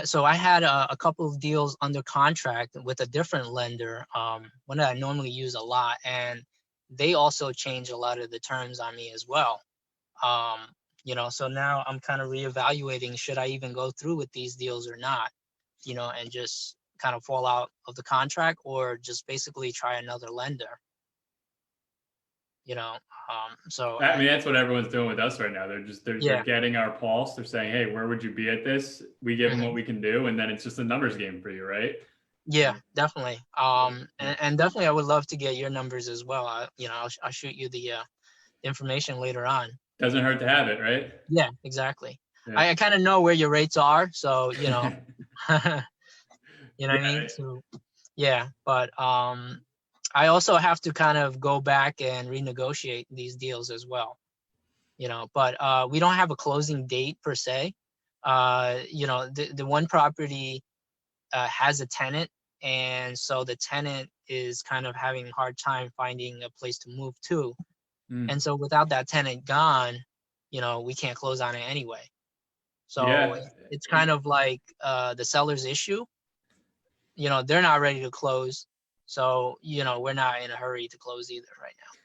so I had a couple of deals under contract with a different lender, one that I normally use a lot, and they also changed a lot of the terms on me as well. You know, so now I'm kind of reevaluating, should I even go through with these deals or not, you know, and just kind of fall out of the contract or just basically try another lender, you know. So I mean, that's what everyone's doing with us right now. They're getting our pulse. They're saying, hey, where would you be at this? We give them what we can do. And then it's just a numbers game for you, right? Yeah, definitely. And definitely I would love to get your numbers as well. You know, I'll shoot you the information later on. Doesn't hurt to have it, right? Yeah, exactly. Yeah. I kind of know where your rates are, so you know. You know what I mean? So yeah, but I also have to kind of go back and renegotiate these deals as well, you know, but we don't have a closing date per se. You know, the one property has a tenant, and so the tenant is kind of having a hard time finding a place to move to. And so without that tenant gone, you know, we can't close on it anyway. So it's kind of like the seller's issue. You know, they're not ready to close. So, you know, we're not in a hurry to close either right now.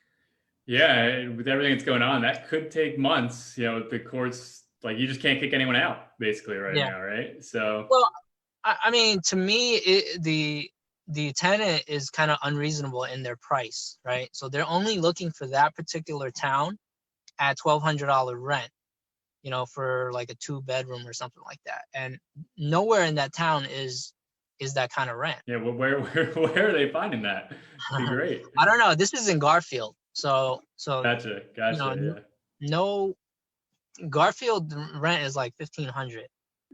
Yeah, with everything that's going on, that could take months. You know, the courts, like, you just can't kick anyone out basically right now, right? So, well, I mean, to me, the tenant is kind of unreasonable in their price, right? So they're only looking for that particular town at $1,200 rent, for like a 2-bedroom or something like that. And nowhere in that town is that kind of rent. Yeah, well, where are they finding that? Be great. I don't know. This is in Garfield, so Gotcha. Yeah. no, Garfield rent is like 1,500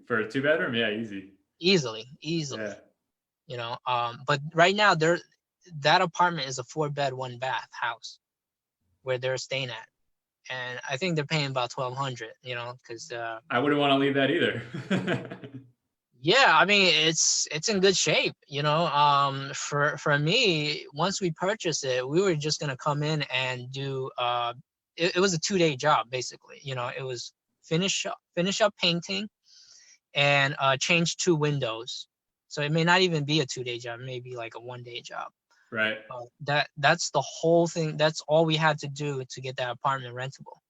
For a 2-bedroom, yeah, easy. easily. Yeah. But right now that apartment is a 4-bed, 1-bath house where they're staying at, and I think they're paying about 1,200. Because I wouldn't want to leave that either. yeah, I mean it's in good shape. For me, once we purchased it, we were just gonna come in and do. It was a 2-day job basically. It was finish up painting and change 2 windows. So it may not even be a 2-day job, maybe like a 1-day job. Right. That's the whole thing. That's all we had to do to get that apartment rentable.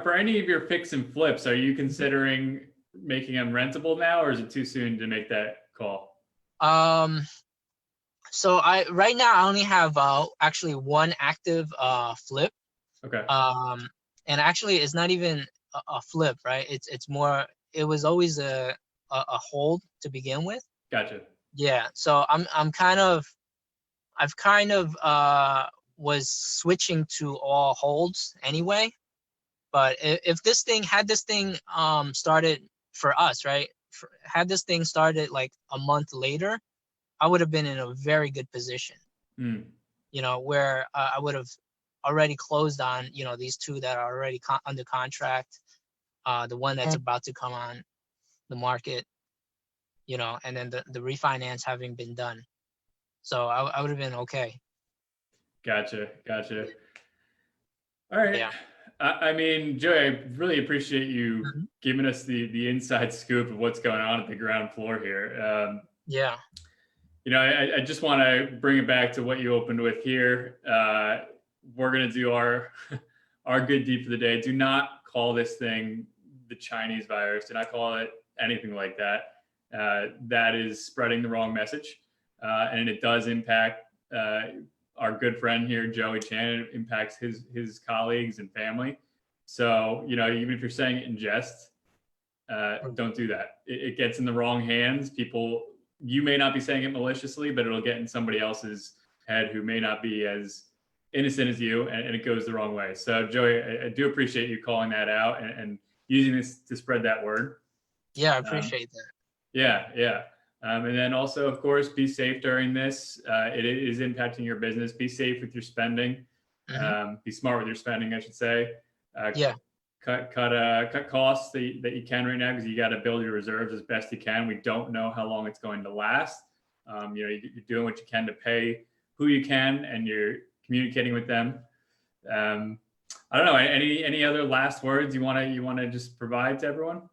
For any of your fix and flips, are you considering making them rentable now, or is it too soon to make that call? So right now I only have actually one active flip. Okay. And actually it's not even a flip, right? It's more. It was always a hold to begin with. Gotcha. Yeah. So I've kind of was switching to all holds anyway. But if this thing started for us, right? Had this thing started like a month later, I would have been in a very good position. Where I would have already closed on, these 2 that are already under contract, the one that's about to come on the market, and then the refinance having been done. So I would have been okay. Gotcha. All right. Yeah. I mean, Joey, I really appreciate you giving us the inside scoop of what's going on at the ground floor here. Yeah. I just want to bring it back to what you opened with here. We're going to do our good deed for the day. Do not call this thing the Chinese virus. Do not call it anything like that. That is spreading the wrong message. And it does impact our good friend here, Joey Chan. It impacts his colleagues and family. So, even if you're saying it in jest, don't do that. It gets in the wrong hands. You may not be saying it maliciously, but it'll get in somebody else's head who may not be as innocent as you, and it goes the wrong way. So, Joey, I do appreciate you calling that out and using this to spread that word. Yeah, I appreciate that. Yeah. And then also, of course, be safe during this. It is impacting your business. Be safe with your spending. Be smart with your spending, I should say. Cut costs that you can right now, because you got to build your reserves as best you can. We don't know how long it's going to last. You're doing what you can to pay who you can, and you're communicating with them. I don't know. Any other last words you want to just provide to everyone?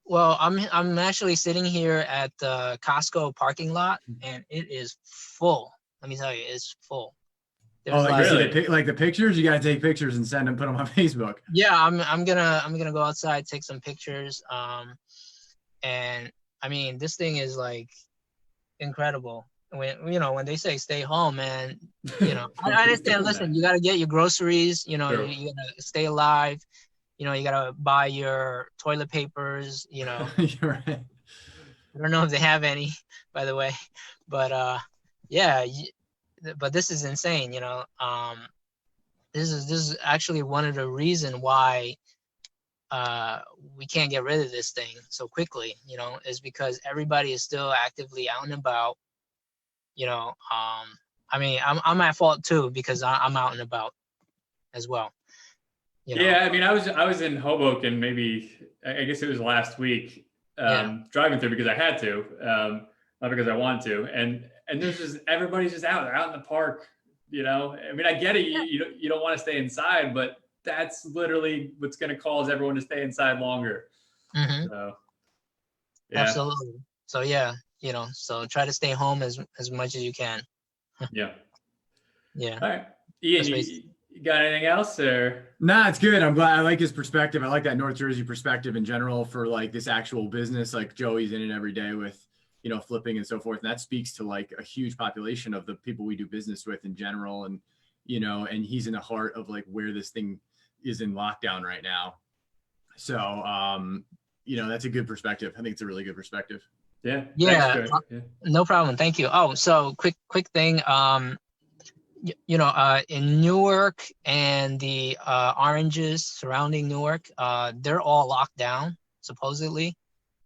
Well, I'm actually sitting here at the Costco parking lot, and it is full. Let me tell you, it's full. There's like the pictures. You gotta take pictures and send them, put them on Facebook. Yeah, I'm gonna go outside, take some pictures. And I mean, this thing is like incredible. When they say stay home, man, I understand. Listen, you gotta get your groceries. Sure. You gotta stay alive. You gotta buy your toilet papers. You're right. I don't know if they have any, by the way, but yeah. But this is insane. This is actually one of the reasons why we can't get rid of this thing so quickly. Is because everybody is still actively out and about. I mean, I'm at fault too, because I'm out and about as well. Yeah, I mean, I was in Hoboken, maybe I guess it was last week, driving through because I had to, not because I wanted to, and there's just everybody's just out. They're out in the park. I mean, I get it. You don't want to stay inside, but that's literally what's going to cause everyone to stay inside longer. Mm-hmm. So, yeah. Absolutely. So yeah, so try to stay home as much as you can. Yeah. Yeah. All right, Ian. You got anything else or? Nah, it's good. I'm glad. I like his perspective. I like that North Jersey perspective in general for like this actual business. Like Joey's in it every day with, flipping and so forth. And that speaks to like a huge population of the people we do business with in general. And, and he's in the heart of like where this thing is in lockdown right now. So, that's a good perspective. I think it's a really good perspective. Yeah. Yeah, Thanks, Joey. Yeah. no problem. Thank you. Oh, so quick thing. In Newark and the oranges surrounding Newark, they're all locked down supposedly.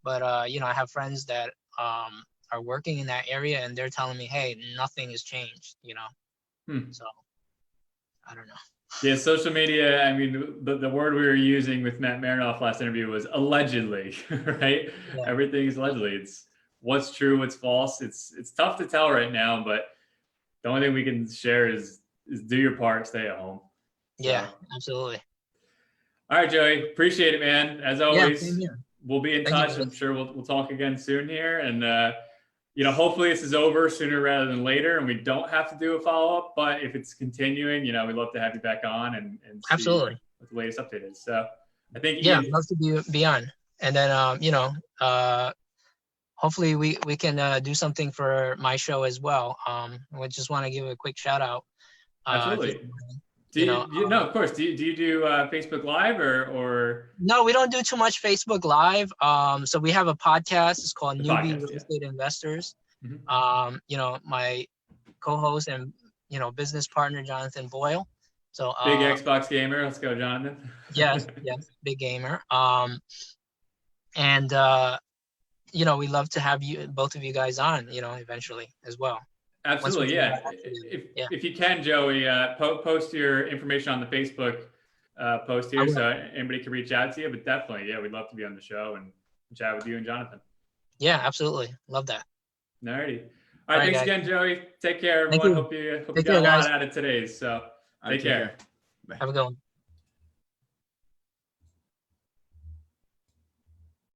But I have friends that are working in that area, and they're telling me, hey, nothing has changed. So I don't know. Yeah, social media. I mean, the word we were using with Matt Merenoff last interview was allegedly, right? Yeah. Everything's allegedly. It's what's true, what's false. It's tough to tell right now, but the only thing we can share is do your part, stay at home. So. Yeah, absolutely. All right, Joey. Appreciate it, man. As always, same here. we'll be in Thank touch. you. I'm sure we'll talk again soon here. And, hopefully this is over sooner rather than later and we don't have to do a follow-up. But if it's continuing, we'd love to have you back on and see Absolutely. what the latest update is. So I think I'd love to be on. And then, hopefully we can do something for my show as well. I just want to give a quick shout out. Absolutely. No, of course. Do you do Facebook Live or? No, we don't do too much Facebook Live. So we have a podcast. It's called Newbie Real Estate Investors. Mm-hmm. My co-host and business partner Jonathan Boyle. So big Xbox gamer. Let's go, Jonathan. yes, big gamer. And we love to have both of you guys on. Eventually as well. Absolutely, yeah. If you can, Joey, post your information on the Facebook post here so anybody can reach out to you. But definitely, we'd love to be on the show and chat with you and Jonathan. Yeah, absolutely. Love that. Alrighty. All right, thanks again, Joey. Take care, everyone. Thank you. Hope you got a lot out of today's. So take care. Bye. Have a good one.